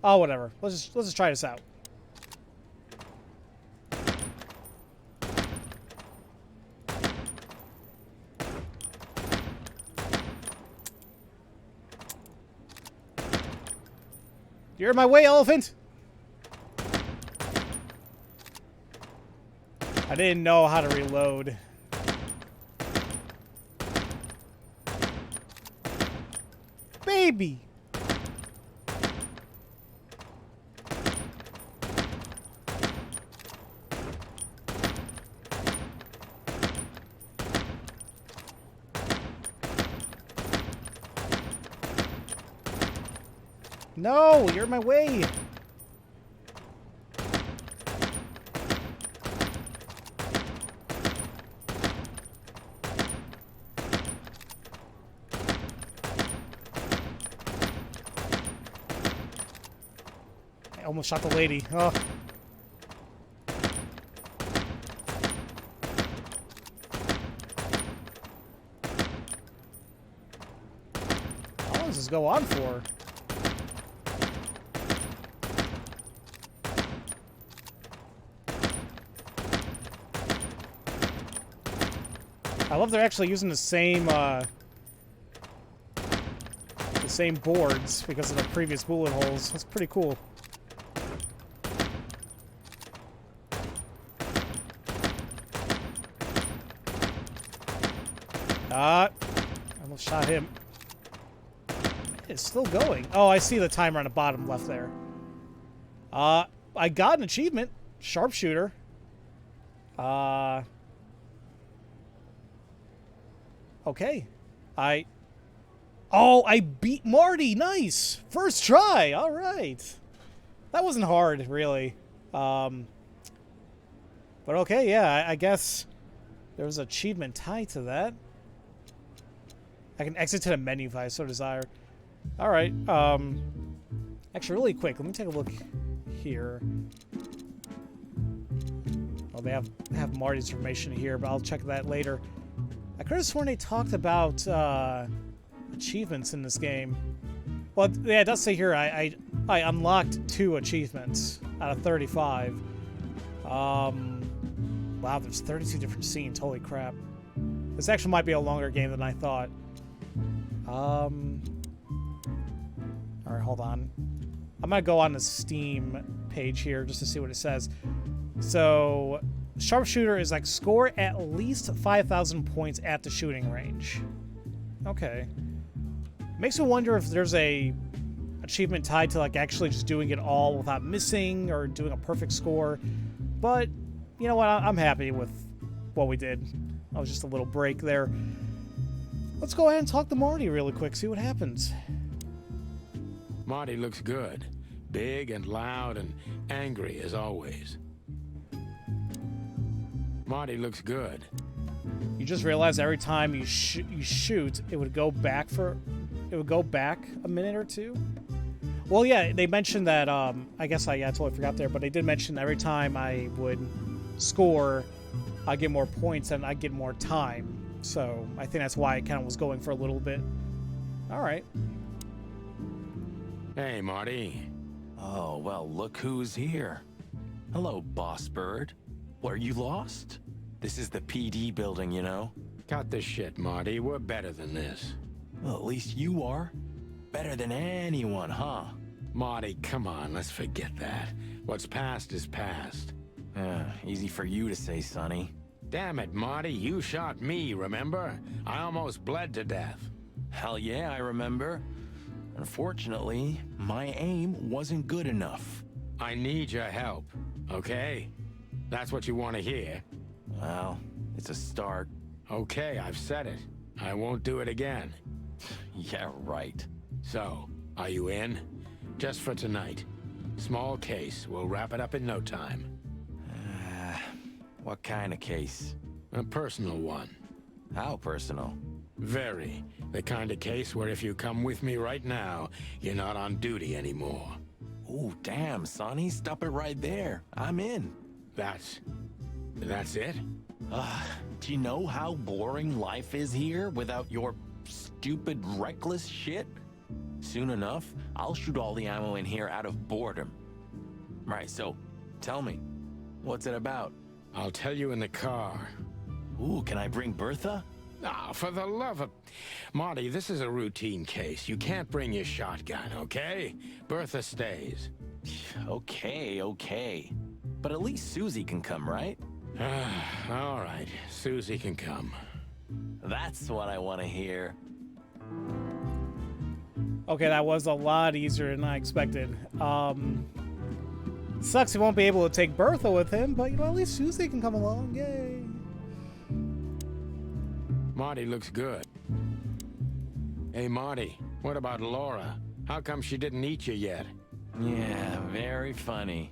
Oh, whatever. Let's just try this out. You're in my way, elephant! I didn't know how to reload. baby! No, you're in my way. I almost shot the lady. Oh. How long does this go on for? I love they're actually using the same boards because of the previous bullet holes. That's pretty cool. I almost shot him. It's still going. Oh, I see the timer on the bottom left there. I got an achievement. Sharpshooter. Okay. I beat Marty. Nice. First try. All right. That wasn't hard, really. But okay, yeah, I guess there was an achievement tied to that. I can exit to the menu if I so desire. All right. Actually, really quick, let me take a look here. Oh, they have Marty's information here, but I'll check that later. I could have sworn they talked about achievements in this game. Well, yeah, it does say here I unlocked 2 achievements out of 35. Wow, there's 32 different scenes. Holy crap. This actually might be a longer game than I thought. All right, hold on. I'm gonna go on the Steam page here just to see what it says. So, sharpshooter is like score at least 5,000 points at the shooting range. Okay. Makes me wonder if there's a achievement tied to like actually just doing it all without missing or doing a perfect score. But, you know what? I'm happy with what we did. That was just a little break there. Let's go ahead and talk to Marty really quick, see what happens. Marty looks good. Big and loud and angry as always. Marty looks good. You just realize every time you shoot, it would go back a minute or two. Well, yeah, they mentioned that. I guess I totally forgot there, but they did mention every time I would score, I get more points and I get more time. So I think that's why it kind of was going for a little bit. All right. Hey, Marty. Oh, well, look who's here. Hello, boss bird. Were you lost? This is the PD building, you know? Cut the shit, Marty. We're better than this. Well, at least you are. Better than anyone, huh? Marty, come on, let's forget that. What's past is past. Easy for you to say, Sonny. Damn it, Marty, you shot me, remember? I almost bled to death. Hell yeah, I remember. Unfortunately, my aim wasn't good enough. I need your help, okay? That's what you want to hear. Well, it's a start. Okay, I've said it. I won't do it again. Yeah, right. So, are you in? Just for tonight. Small case. We'll wrap it up in no time. What kind of case? A personal one. How personal? Very. The kind of case where if you come with me right now, you're not on duty anymore. Ooh, damn, Sonny. Stop it right there. I'm in. That's it? Do you know how boring life is here without your stupid, reckless shit? Soon enough, I'll shoot all the ammo in here out of boredom. Right, so, tell me, what's it about? I'll tell you in the car. Ooh, can I bring Bertha? Ah, for the love of... Marty, this is a routine case. You can't bring your shotgun, okay? Bertha stays. Okay. But at least Susie can come, right? All right, Susie can come. That's what I want to hear. Okay, that was a lot easier than I expected. Sucks he won't be able to take Bertha with him, but you know, at least Susie can come along. Yay. Marty looks good. Hey, Marty, what about Laura? How come she didn't eat you yet? Yeah, very funny.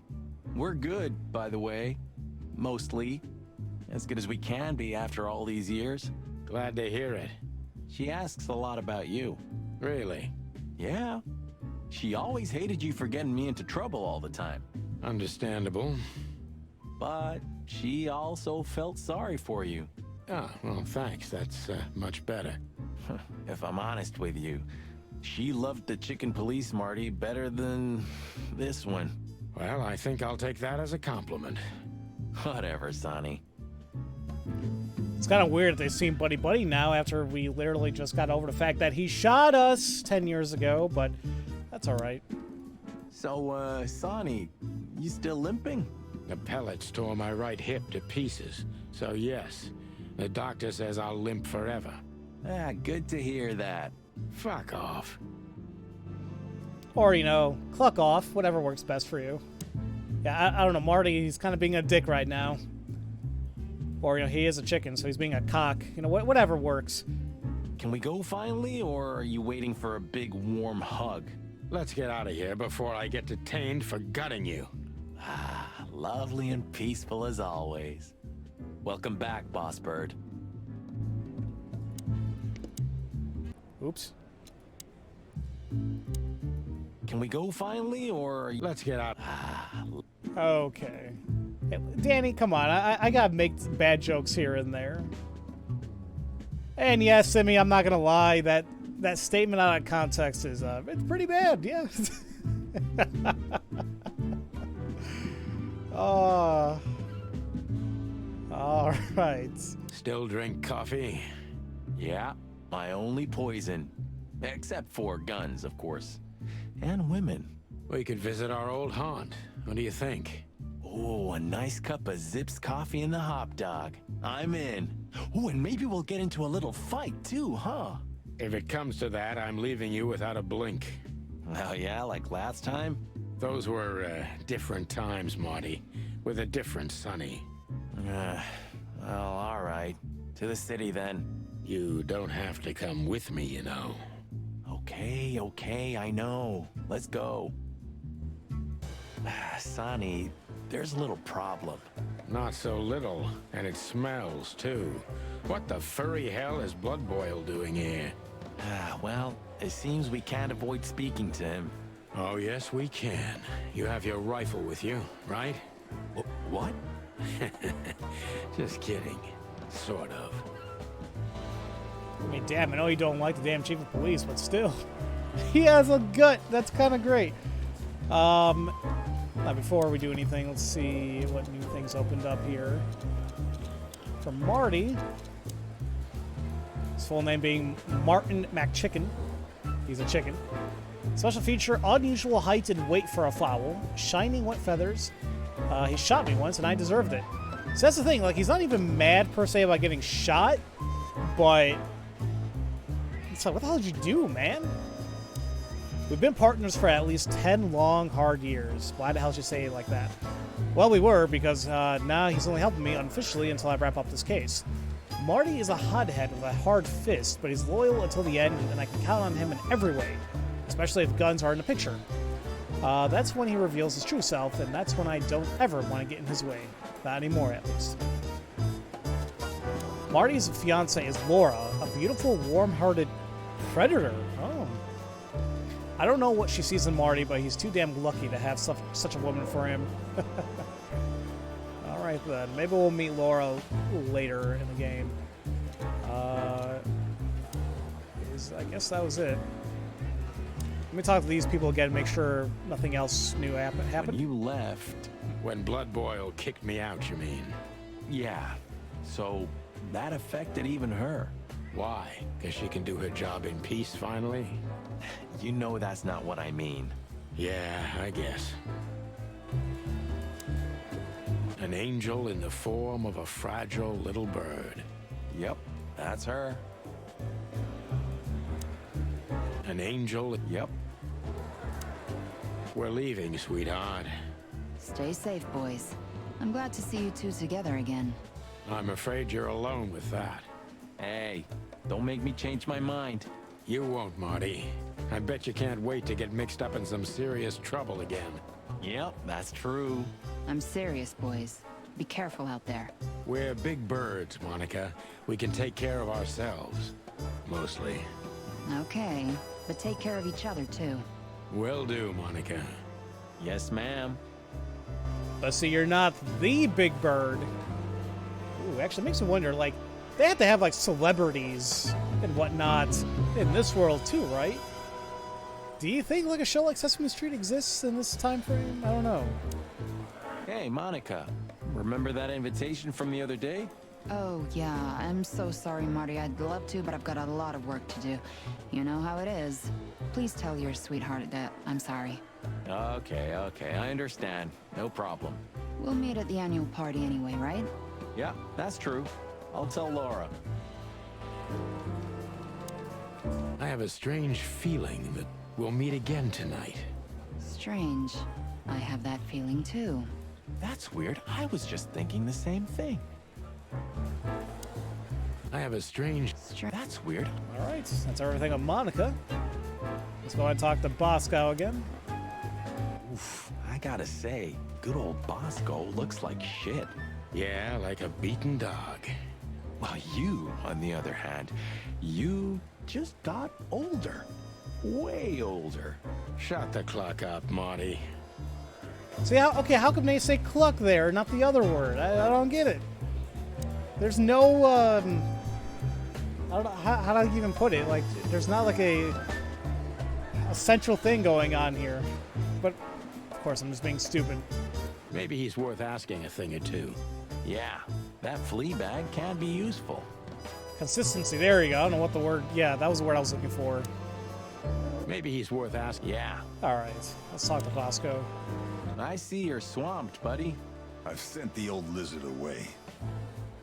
We're good, by the way. Mostly. As good as we can be after all these years. Glad to hear it. She asks a lot about you. Really? Yeah. She always hated you for getting me into trouble all the time. Understandable. But she also felt sorry for you. Ah, well, thanks. That's much better. If I'm honest with you, she loved the chicken police, Marty, better than this one. Well, I think I'll take that as a compliment. Whatever, Sonny. It's kind of weird that they seem buddy-buddy now after we literally just got over the fact that he shot us 10 years ago, but that's all right. So, Sonny, you still limping? The pellets tore my right hip to pieces, so yes. The doctor says I'll limp forever. Ah, good to hear that. Fuck off. Or, you know, cluck off, whatever works best for you. Yeah, I don't know, Marty, he's kind of being a dick right now. Or, you know, he is a chicken, so he's being a cock. You know, whatever works. Can we go finally, or are you waiting for a big warm hug? Let's get out of here before I get detained for gutting you. Ah, lovely and peaceful as always. Welcome back, Boss Bird. Oops. Can we go finally, or... Let's get out. Okay. Hey, Danny, come on. I gotta make bad jokes here and there. And yes, Simi, I'm not gonna lie. That statement out of context is it's pretty bad. Yeah. Oh. All right. Still drink coffee? Yeah, my only poison. Except for guns, of course. And women. We could visit our old haunt. What do you think? Oh, a nice cup of Zips coffee and the hot dog. I'm in. Oh, and maybe we'll get into a little fight too, huh? If it comes to that, I'm leaving you without a blink. Oh yeah, like last time? Those were different times, Marty. With a different Sonny. Well, all right. To the city then. You don't have to come with me, you know. Okay, I know. Let's go. Sonny, there's a little problem. Not so little, and it smells, too. What the furry hell is Blood Boil doing here? Well, it seems we can't avoid speaking to him. Oh, yes, we can. You have your rifle with you, right? What? Just kidding. Sort of. I mean, damn, I know you don't like the damn chief of police, but still. He has a gut. That's kind of great. Now, before we do anything, let's see what new things opened up here. For Marty, his full name being Martin MacChicken. He's a chicken. Special feature, unusual height and weight for a fowl. Shining wet feathers. He shot me once, and I deserved it. So that's the thing. Like, he's not even mad, per se, about getting shot, but... It's like, what the hell did you do, man? We've been partners for at least 10 long, hard years. Why the hell should you say it like that? Well, we were, because now he's only helping me unofficially until I wrap up this case. Marty is a hothead with a hard fist, but he's loyal until the end, and I can count on him in every way, especially if guns are in the picture. That's when he reveals his true self, and that's when I don't ever want to get in his way. Not anymore, at least. Marty's fiancée is Laura, a beautiful, warm-hearted predator. Oh. I don't know what she sees in Marty, but he's too damn lucky to have such a woman for him. Alright then, maybe we'll meet Laura later in the game. I guess that was it. Let me talk to these people again, make sure nothing else new happened. When you left... When Blood Boil kicked me out, you mean? Yeah. So, that affected even her. Why? Because she can do her job in peace, finally? You know that's not what I mean. Yeah, I guess. An angel in the form of a fragile little bird. Yep, that's her. An angel? Yep. We're leaving, sweetheart. Stay safe, boys. I'm glad to see you two together again. I'm afraid you're alone with that. Hey, don't make me change my mind. You won't, Marty. I bet you can't wait to get mixed up in some serious trouble again. Yep, that's true. I'm serious, boys. Be careful out there. We're big birds, Monica. We can take care of ourselves. Mostly. Okay, but take care of each other, too. Will do, Monica. Yes, ma'am. But see, you're not the big bird. Ooh, actually makes me wonder, like, they have to have, like, celebrities and whatnot in this world, too, right? Do you think, like, a show like Sesame Street exists in this time frame? I don't know. Hey, Monica. Remember that invitation from the other day? Oh, yeah. I'm so sorry, Marty. I'd love to, but I've got a lot of work to do. You know how it is. Please tell your sweetheart that I'm sorry. Okay, I understand. No problem. We'll meet at the annual party anyway, right? Yeah, that's true. I'll tell Laura. I have a strange feeling that we'll meet again tonight. Strange. I have that feeling, too. That's weird. I was just thinking the same thing. I have a strange... That's weird. All right, that's everything on Monica. Let's go ahead and talk to Bosco again. Oof, I gotta say, good old Bosco looks like shit. Yeah, like a beaten dog. Well, you, on the other hand, you just got older. Way older. Shut the clock up, Marty. See, how come they say cluck there, not the other word? I don't get it. There's no, I don't know, how do I even put it? Like, there's not like a central thing going on here. But, of course, I'm just being stupid. Maybe he's worth asking a thing or two. Yeah, that flea bag can be useful. Consistency, there you go. I don't know what the word, yeah, that was the word I was looking for. Maybe he's worth asking. Yeah. All right, let's talk to Bosco. I see you're swamped, buddy. I've sent the old lizard away.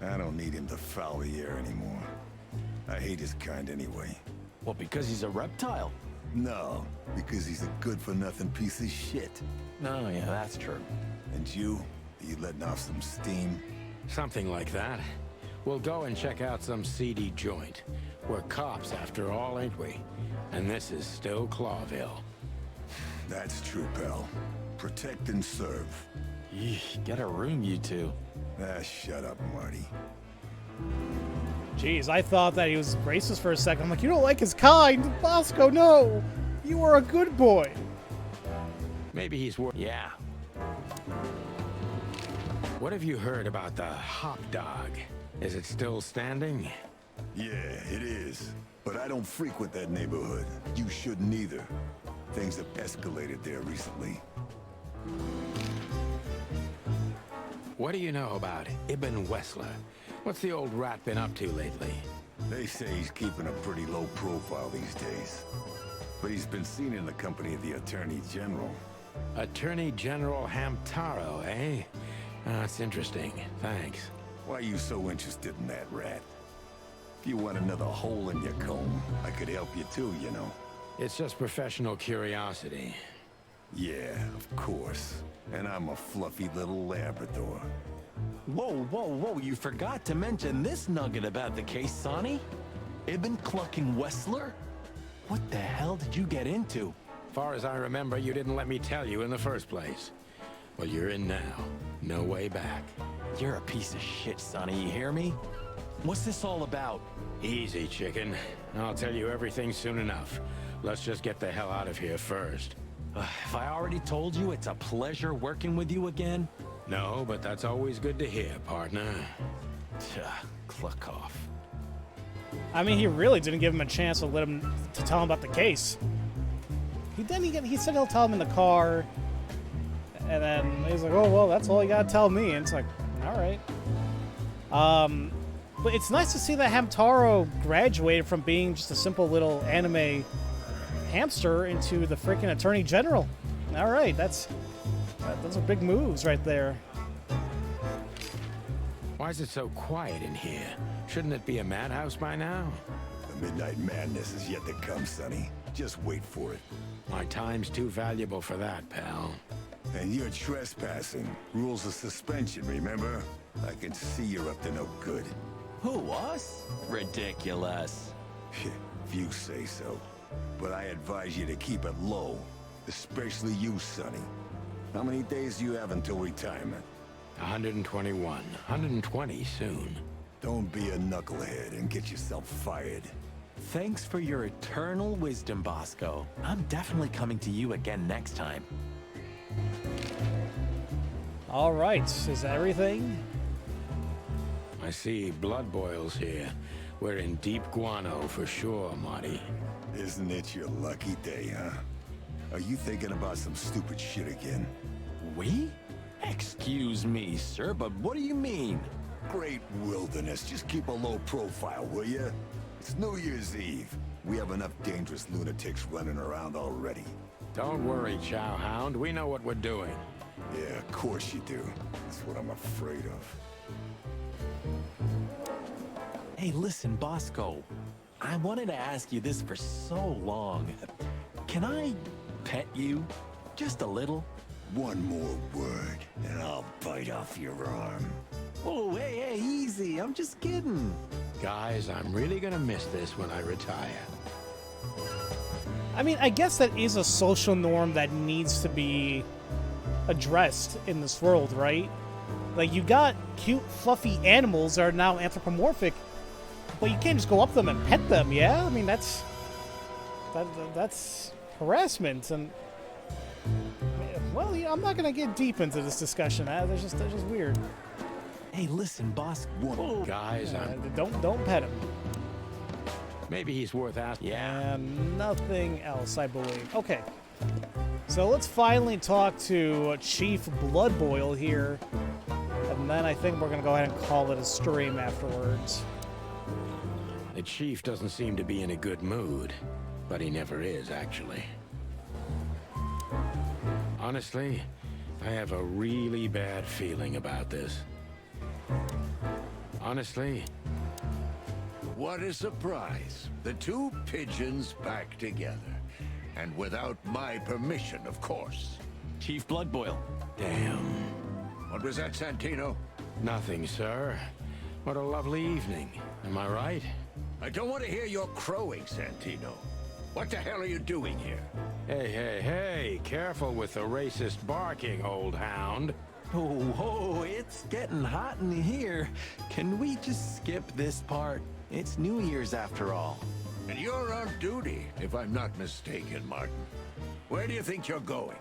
I don't need him to foul the air anymore. I hate his kind anyway. Well, because he's a reptile. No, because he's a good-for-nothing piece of shit. No, yeah, that's true. And you letting off some steam? Something like that. We'll go and check out some seedy joint. We're cops after all, ain't we? And this is still Clawville. That's true, pal. Protect and serve. Yeesh, get a room, you two. Ah, shut up, Marty. Jeez, I thought that he was racist for a second. I'm like, you don't like his kind? Bosco, no! You are a good boy. Maybe he's worth... Yeah. What have you heard about the hop dog? Is it still standing? Yeah, it is. But I don't frequent that neighborhood. You shouldn't either. Things have escalated there recently. What do you know about Ibn Wessler? What's the old rat been up to lately? They say he's keeping a pretty low profile these days. But he's been seen in the company of the Attorney General. Attorney General Hamtaro, eh? That's interesting. Thanks. Why are you so interested in that rat? If you want another hole in your comb, I could help you too, you know. It's just professional curiosity. Yeah, of course. And I'm a fluffy little Labrador. Whoa, you forgot to mention this nugget about the case, Sonny. Ibn clucking Wessler? What the hell did you get into? Far as I remember, you didn't let me tell you in the first place. Well, you're in now. No way back. You're a piece of shit, Sonny, you hear me? What's this all about? Easy, chicken. I'll tell you everything soon enough. Let's just get the hell out of here first. Have I already told you it's a pleasure working with you again? No, but that's always good to hear, partner. Cluck off. I mean, he really didn't give him a chance to tell him about the case. He said he'll tell him in the car, and then he's like, "Oh well, that's all you gotta tell me." And it's like, all right. But it's nice to see that Hamtaro graduated from being just a simple little anime hamster into the freaking Attorney General. All right, those are big moves right there. Why is it so quiet in here? Shouldn't it be a madhouse by now? The midnight madness is yet to come, Sonny. Just wait for it. My time's too valuable for that, pal. And you're trespassing. Rules of suspension, remember? I can see you're up to no good. Who, us? Ridiculous. If you say so. But I advise you to keep it low. Especially you, Sonny. How many days do you have until retirement? 121. 120 soon. Don't be a knucklehead and get yourself fired. Thanks for your eternal wisdom, Bosco. I'm definitely coming to you again next time. All right, is that everything? I see blood boils here. We're in deep guano for sure, Marty. Isn't it your lucky day, huh? Are you thinking about some stupid shit again? We? Excuse me, sir, but what do you mean? Great wilderness, just keep a low profile, will you? It's New Year's Eve. We have enough dangerous lunatics running around already. Don't worry, Chowhound. We know what we're doing. Yeah, of course you do. That's what I'm afraid of. Hey, listen, Bosco. I wanted to ask you this for so long. Can I pet you? Just a little? One more word, and I'll bite off your arm. Oh, hey, easy. I'm just kidding. Guys, I'm really gonna miss this when I retire. I mean, I guess that is a social norm that needs to be addressed in this world, right? Like, you got cute, fluffy animals that are now anthropomorphic, but you can't just go up to them and pet them, yeah? I mean, that's harassment, and well, yeah, I'm not gonna get deep into this discussion. That's just weird. Hey, listen, boss. Whoa. Guys, don't pet him. maybe he's worth asking. Yeah. And nothing else, I believe. Okay. So let's finally talk to Chief Bloodboil here. And then I think we're going to go ahead and call it a stream afterwards. The chief doesn't seem to be in a good mood, but he never is, actually. Honestly, I have a really bad feeling about this. Honestly. What a surprise. The two pigeons back together. And without my permission, of course. Chief Bloodboil. Damn. What was that, Santino? Nothing, sir. What a lovely evening. Am I right? I don't want to hear your crowing, Santino. What the hell are you doing here? Hey, careful with the racist barking, old hound. Oh, it's getting hot in here. Can we just skip this part? It's New Year's after all. And you're on duty, if I'm not mistaken, Martin. Where do you think you're going?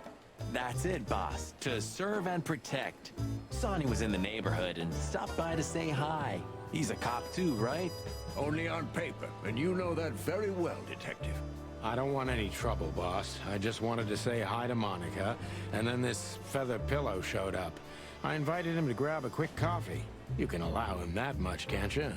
That's it, boss. To serve and protect. Sonny was in the neighborhood and stopped by to say hi. He's a cop too, right? Only on paper, and you know that very well, Detective. I don't want any trouble, boss. I just wanted to say hi to Monica, and then this feather pillow showed up. I invited him to grab a quick coffee. You can allow him that much, can't you?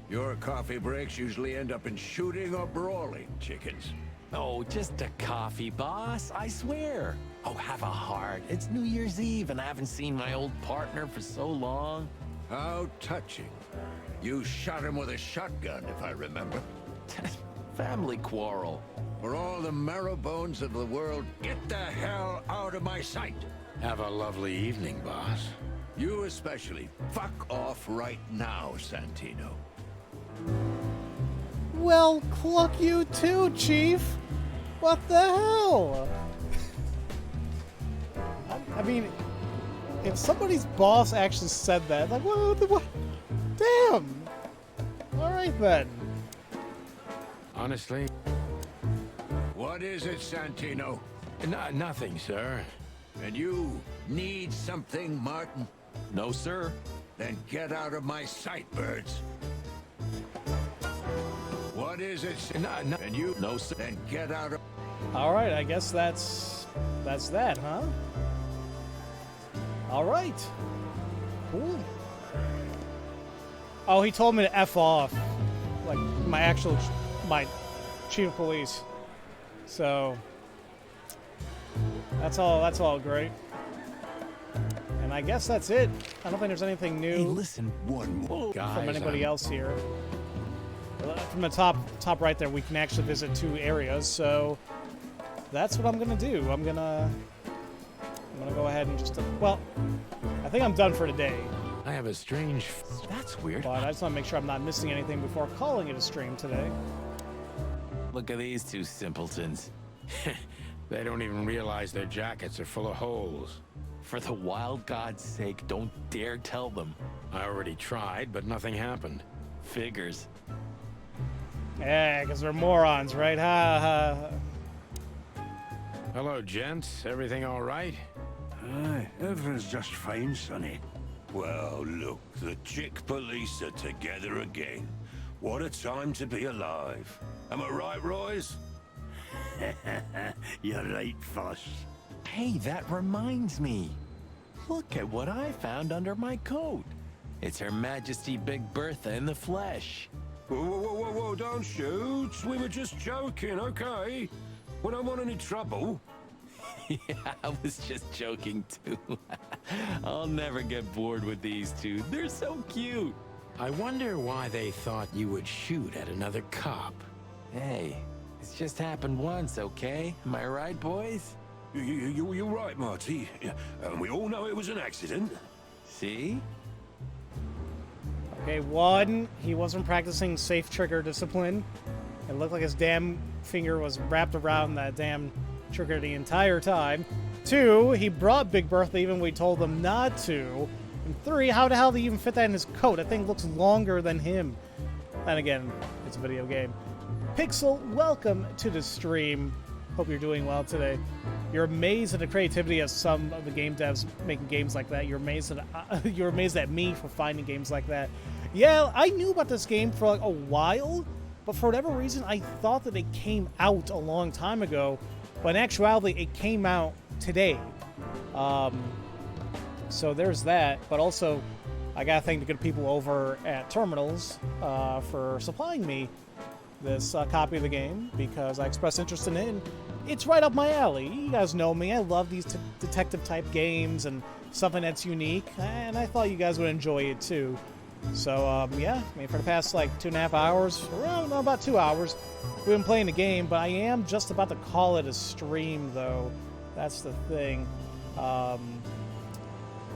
Your coffee breaks usually end up in shooting or brawling, chickens. Oh, just a coffee, boss. I swear. Oh, have a heart. It's New Year's Eve, and I haven't seen my old partner for so long. How touching. You shot him with a shotgun, if I remember. Family quarrel. For all the marrow bones of the world, get the hell out of my sight. Have a lovely evening, boss. You especially. Fuck off right now, Santino. Well, cluck you too, Chief. What the hell? I mean, if somebody's boss actually said that, like, what? Damn. All right, then. Honestly? What is it, Santino? Nothing, sir. And you need something, Martin? No, sir. Then get out of my sight, birds. What is it? And you? No, sir. Then get out of... All right, I guess that's that, huh? All right. Cool. Oh, he told me to F off. Like, my chief of police. So, that's all great. And I guess that's it. I don't think there's anything new Hey, listen. One more. from anybody else here. From the top right there, we can actually visit 2 areas. So that's what I'm gonna do. I'm gonna go ahead and just well, I think I'm done for today. I have a strange... That's weird. But I just want to make sure I'm not missing anything before calling it a stream today. Look at these 2 simpletons. They don't even realize their jackets are full of holes. For the wild God's sake, don't dare tell them. I already tried, but nothing happened. Figures. Yeah, because they're morons, right? Ha ha. Hello, gents. Everything all right? Aye, everything's just fine, Sonny. Well, look, the chick police are together again. What a time to be alive. Am I right, Royce? You're right, Foss. Hey, that reminds me. Look at what I found under my coat. It's Her Majesty Big Bertha in the flesh. Whoa, whoa, whoa, whoa, whoa, don't shoot. We were just joking, okay? We don't want any trouble. Yeah, I was just joking too. I'll never get bored with these 2. They're so cute. I wonder why they thought you would shoot at another cop. Hey, it's just happened once, okay? Am I right, boys? You're right, Marty. And we all know it was an accident. See? Okay, 1, he wasn't practicing safe trigger discipline. It looked like his damn finger was wrapped around that damn trigger the entire time. 2, he brought Big Bertha even when we told him not to. And 3, how the hell did he even fit that in his coat? That thing looks longer than him. And again, it's a video game. Pixel, welcome to the stream. Hope you're doing well today. You're amazed at the creativity of some of the game devs making games like that. You're amazed at me for finding games like that. Yeah, I knew about this game for like a while, but for whatever reason, I thought that it came out a long time ago. But in actuality, it came out today. So there's that. But also, I gotta thank the good people over at Terminals for supplying me this copy of the game because I expressed interest in it. And it's right up my alley. You guys know me. I love these detective-type games and something that's unique. And I thought you guys would enjoy it too. So, yeah, I mean, for the past, like, 2.5 hours, around about 2 hours, we've been playing the game, but I am just about to call it a stream, though. That's the thing. I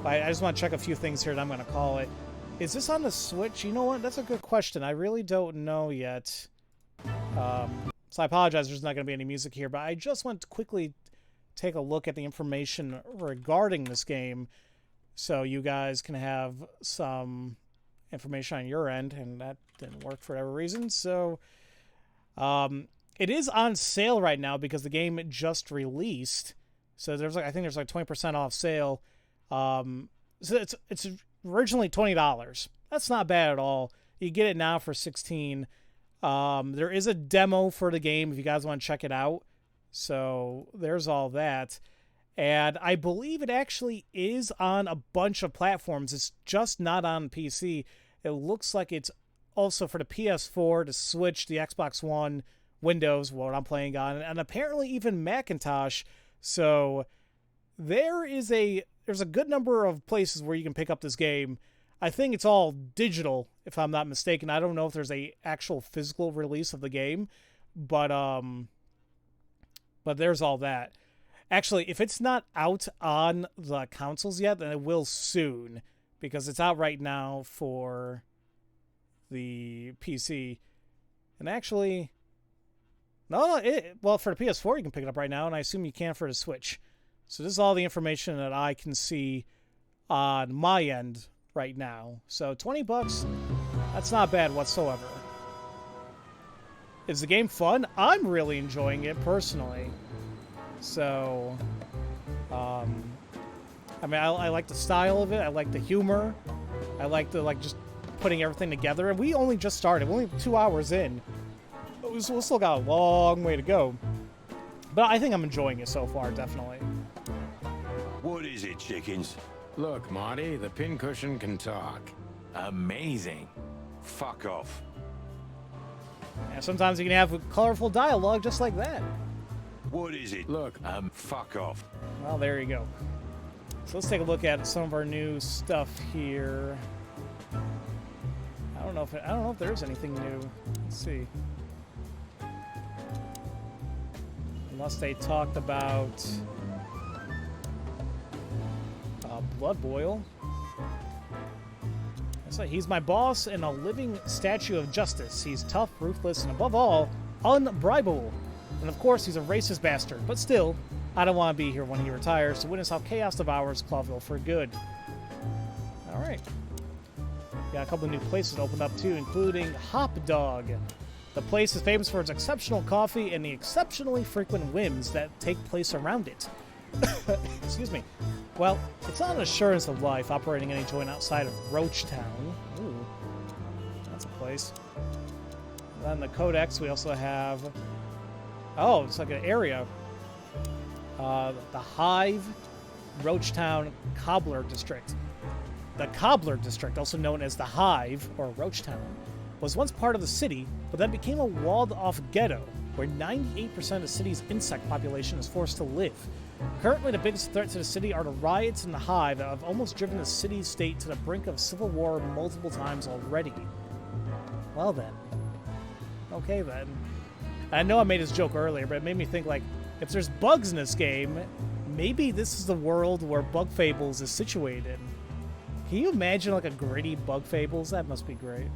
just want to check a few things here that I'm going to call it. Is this on the Switch? You know what? That's a good question. I really don't know yet. So I apologize, there's not going to be any music here, but I just want to quickly take a look at the information regarding this game so you guys can have some information on your end, and that didn't work for whatever reason. So it is on sale right now because the game just released. So there's like, I think there's like 20% off sale. So it's originally $20. That's not bad at all. You get it now for $16. There is a demo for the game if you guys want to check it out. So there's all that. And I believe it actually is on a bunch of platforms. It's just not on PC. It looks like it's also for the PS4, the Switch, the Xbox One, Windows, what I'm playing on, and apparently even Macintosh. So there's a good number of places where you can pick up this game. I think it's all digital, if I'm not mistaken. I don't know if there's a actual physical release of the game, but there's all that. Actually, if it's not out on the consoles yet, then it will soon, because it's out right now for the PC. And actually, no, well, for the PS4 you can pick it up right now, and I assume you can for the Switch. So this is all the information that I can see on my end right now. So $20, that's not bad whatsoever. Is the game fun? I'm really enjoying it personally. So, I mean, I like the style of it. I like the humor. I like the, just putting everything together. And we only just started. We're only 2 hours in. We still got a long way to go. But I think I'm enjoying it so far, definitely. What is it, chickens? Look, Marty, the pincushion can talk. Amazing. Fuck off. And sometimes you can have colorful dialogue just like that. What is it? Look, fuck off. Well, there you go. So let's take a look at some of our new stuff here. I don't don't know if there's anything new. Let's see. Unless they talked about Blood Boil. It's like he's my boss and a living statue of justice. He's tough, ruthless, and above all, unbribable. And of course, he's a racist bastard. But still, I don't want to be here when he retires to witness how chaos devours Clawville for good. All right. Got a couple of new places opened up too, including Hop Dog. The place is famous for its exceptional coffee and the exceptionally frequent whims that take place around it. Excuse me. Well, it's not an assurance of life operating any joint outside of Roachtown. Ooh, that's a place. And then the Codex, we also have... Oh, it's like an area. The Hive, Roachtown Cobbler District. The Cobbler District, also known as the Hive, or Roachtown, was once part of the city, but then became a walled-off ghetto, where 98% of the city's insect population is forced to live. Currently, the biggest threat to the city are the riots in the Hive that have almost driven the city-state to the brink of civil war multiple times already. Well then. Okay then. I know I made this joke earlier, but it made me think, like, if there's bugs in this game, maybe this is the world where Bug Fables is situated. Can you imagine, like, a gritty Bug Fables? That must be great.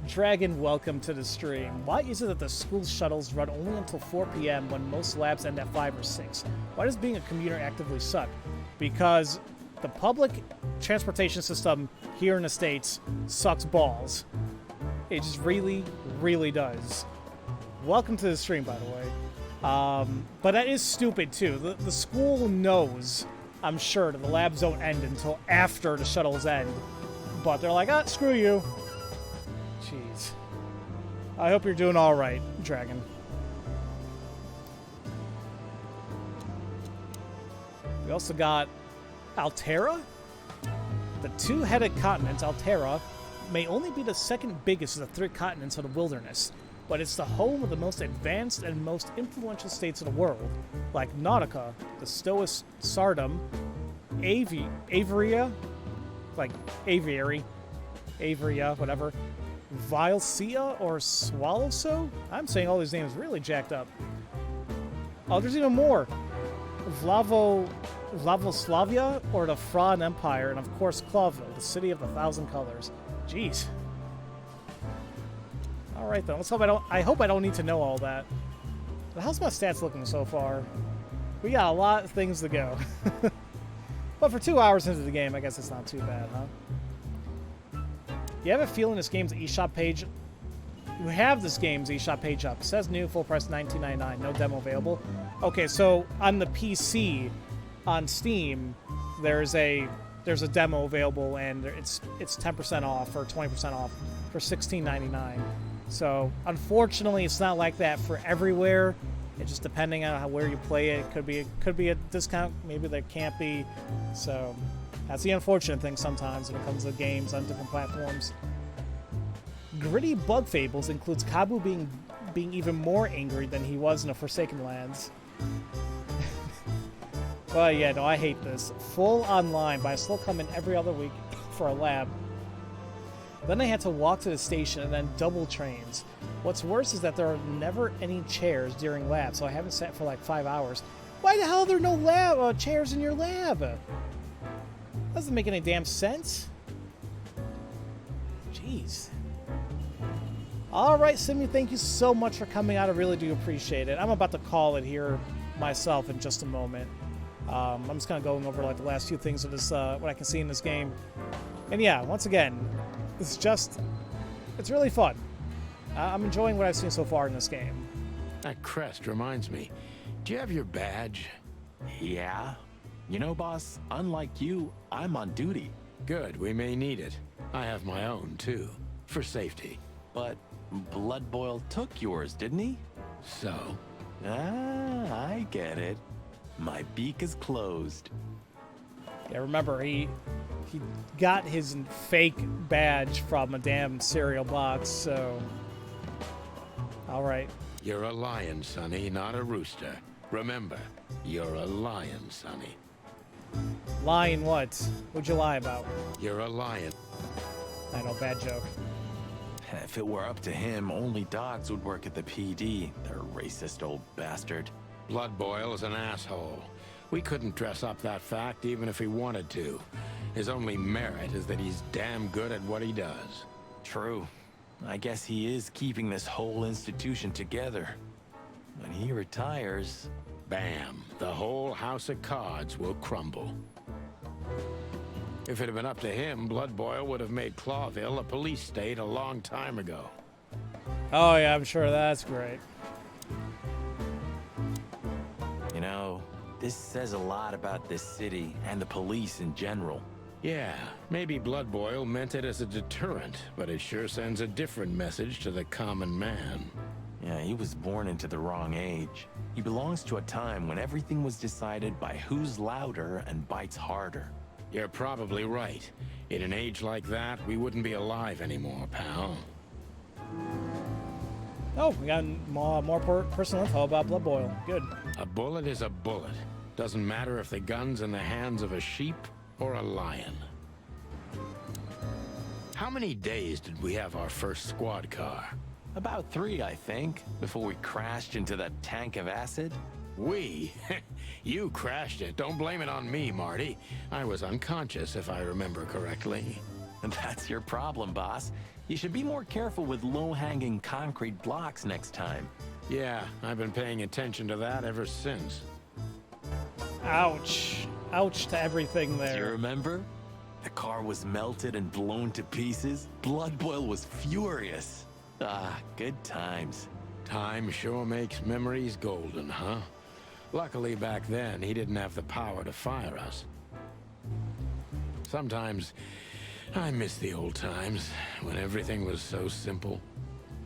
Dragon, welcome to the stream. Why is it that the school shuttles run only until 4 p.m. when most labs end at 5 or 6? Why does being a commuter actively suck? Because the public transportation system here in the States sucks balls. It just really, really does. Welcome to the stream, by the way. But that is stupid, too. The school knows, I'm sure, that the labs don't end until after the shuttles end. But they're like, ah, screw you. Jeez. I hope you're doing all right, Dragon. We also got Altera. The two-headed continent, Altera, may only be the second biggest of the 3 continents of the wilderness, but it's the home of the most advanced and most influential states of the world, like Nautica, the Stoic Sardom, Averia, like Aviary, Averia, whatever, Vilcia or Swallowso? I'm saying all these names really jacked up. Oh, there's even more. Vlavoslavia, or the Fran Empire, and of course Clawville, the city of 1,000 colors. Jeez. All right then. Let's hope I hope I don't need to know all that. But how's my stats looking so far? We got a lot of things to go. But for 2 hours into the game, I guess it's not too bad, huh? You have a feeling this game's eShop page? You have this game's eShop page up. It says new, full price $19.99, no demo available. Okay, so on the PC, on Steam, there's a demo available, and it's 10% off or 20% off for $16.99. So unfortunately, it's not like that for everywhere. It just depending on where you play it, could be a discount. Maybe there can't be. So that's the unfortunate thing sometimes when it comes to games on different platforms. Gritty Bug Fables includes Kabu being even more angry than he was in the Forsaken Lands. But yeah, no, I hate this. Full online, but I still come in every other week for a lab. Then I had to walk to the station and then double trains. What's worse is that there are never any chairs during lab, so I haven't sat for like 5 hours. Why the hell are there no chairs in your lab? Doesn't make any damn sense. Jeez. Alright, Simi, thank you so much for coming out. I really do appreciate it. I'm about to call it here myself in just a moment. I'm just kind of going over like the last few things of this, what I can see in this game. And yeah, once again, it's really fun. I'm enjoying what I've seen so far in this game. That crest reminds me. Do you have your badge? Yeah. You know, boss, unlike you, I'm on duty. Good, we may need it. I have my own, too. For safety. But Blood Boil took yours, didn't he? So? Ah, I get it. My beak is closed. Yeah, remember, he got his fake badge from a damn cereal box, so... Alright. You're a lion, Sonny, not a rooster. Remember, you're a lion, Sonny. Lying what? What'd you lie about? You're a lion. I know, bad joke. If it were up to him, only dogs would work at the PD. They're a racist old bastard. Blood Boil's an asshole. We couldn't dress up that fact even if he wanted to. His only merit is that he's damn good at what he does. True. I guess he is keeping this whole institution together. When he retires... Bam! The whole house of cards will crumble. If it had been up to him, Blood Boil would have made Clawville a police state a long time ago. Oh yeah, I'm sure that's great. You know, this says a lot about this city and the police in general. Yeah, maybe Blood Boil meant it as a deterrent, but it sure sends a different message to the common man. Yeah, he was born into the wrong age. He belongs to a time when everything was decided by who's louder and bites harder. You're probably right. In an age like that, we wouldn't be alive anymore, pal. Oh, we got more personal info about Blood Boil. Good. A bullet is a bullet. Doesn't matter if the gun's in the hands of a sheep or a lion. How many days did we have our first squad car? About 3, I think, before we crashed into that tank of acid. We? You crashed it. Don't blame it on me, Marty. I was unconscious, if I remember correctly. And that's your problem, boss. You should be more careful with low-hanging concrete blocks next time. Yeah, I've been paying attention to that ever since. Ouch. Ouch to everything there. Do you remember? The car was melted and blown to pieces. Blood Boil was furious. Ah, good times. Time sure makes memories golden, huh? Luckily back then, he didn't have the power to fire us. Sometimes, I miss the old times, when everything was so simple.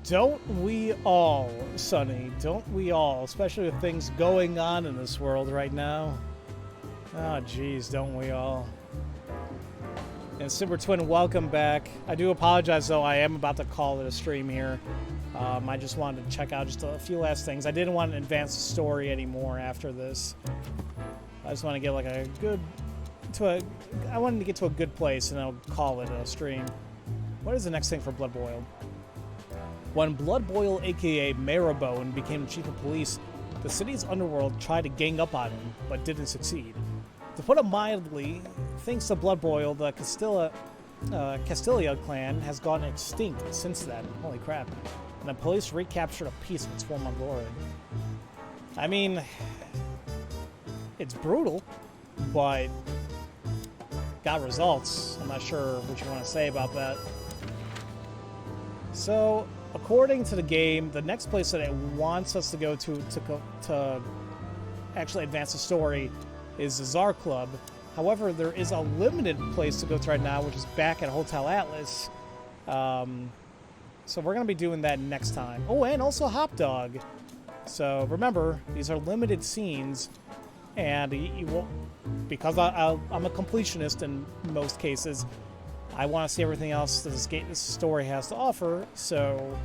Don't we all, Sonny? Don't we all? Especially with things going on in this world right now. Oh, geez, don't we all? And Super Twin, welcome back. I do apologize, though. I am about to call it a stream here. I just wanted to check out just a few last things. I didn't want to advance the story anymore after this. I just want to get like a good... I wanted to get to a good place, and I'll call it a stream. What is the next thing for Blood Boil? When Blood Boil, a.k.a. Marrowbone, became chief of police, the city's underworld tried to gang up on him, but didn't succeed. To put it mildly, thanks to Blood Boil, the Castilia clan has gone extinct since then. Holy crap. And the police recaptured a piece of its former glory. I mean, it's brutal, but got results. I'm not sure what you want to say about that. So, according to the game, the next place that it wants us to go to actually advance the story is the Czar Club. However, there is a limited place to go to right now, which is back at Hotel Atlas. So we're going to be doing that next time. Oh, and also Hop Dog. So remember, these are limited scenes, and you won't, because I'm a completionist in most cases, I want to see everything else that this story has to offer, so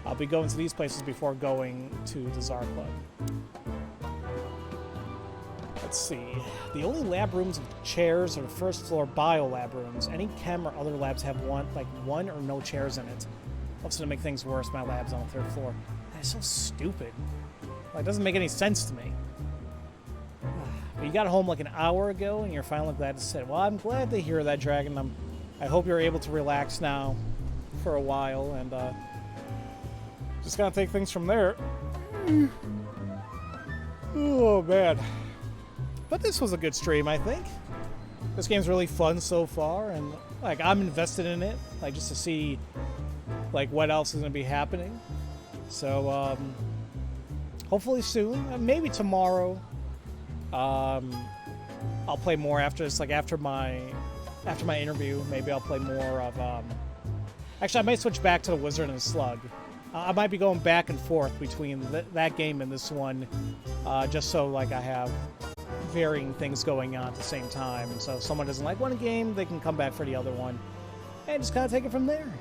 I'll be going to these places before going to the Czar Club. Let's see. The only lab rooms with chairs are the first floor bio lab rooms. Any chem or other labs have one or no chairs in it. Also, to make things worse, my lab's on the 3rd floor. That is so stupid. Like, it doesn't make any sense to me. But you got home like an hour ago, and you're finally glad to sit. Well, I'm glad to hear that, Dragon. I hope you're able to relax now for a while, and just gotta take things from there. Oh, man. But this was a good stream, I think. This game's really fun so far, and like I'm invested in it, like just to see like what else is going to be happening. So hopefully soon, maybe tomorrow. I'll play more after this, like after my interview. Maybe I'll play more of. Actually, I might switch back to the Wizard and the Slug. I might be going back and forth between that game and this one, just so like I have varying things going on at the same time. So if someone doesn't like one game, they can come back for the other one, and just kind of take it from there.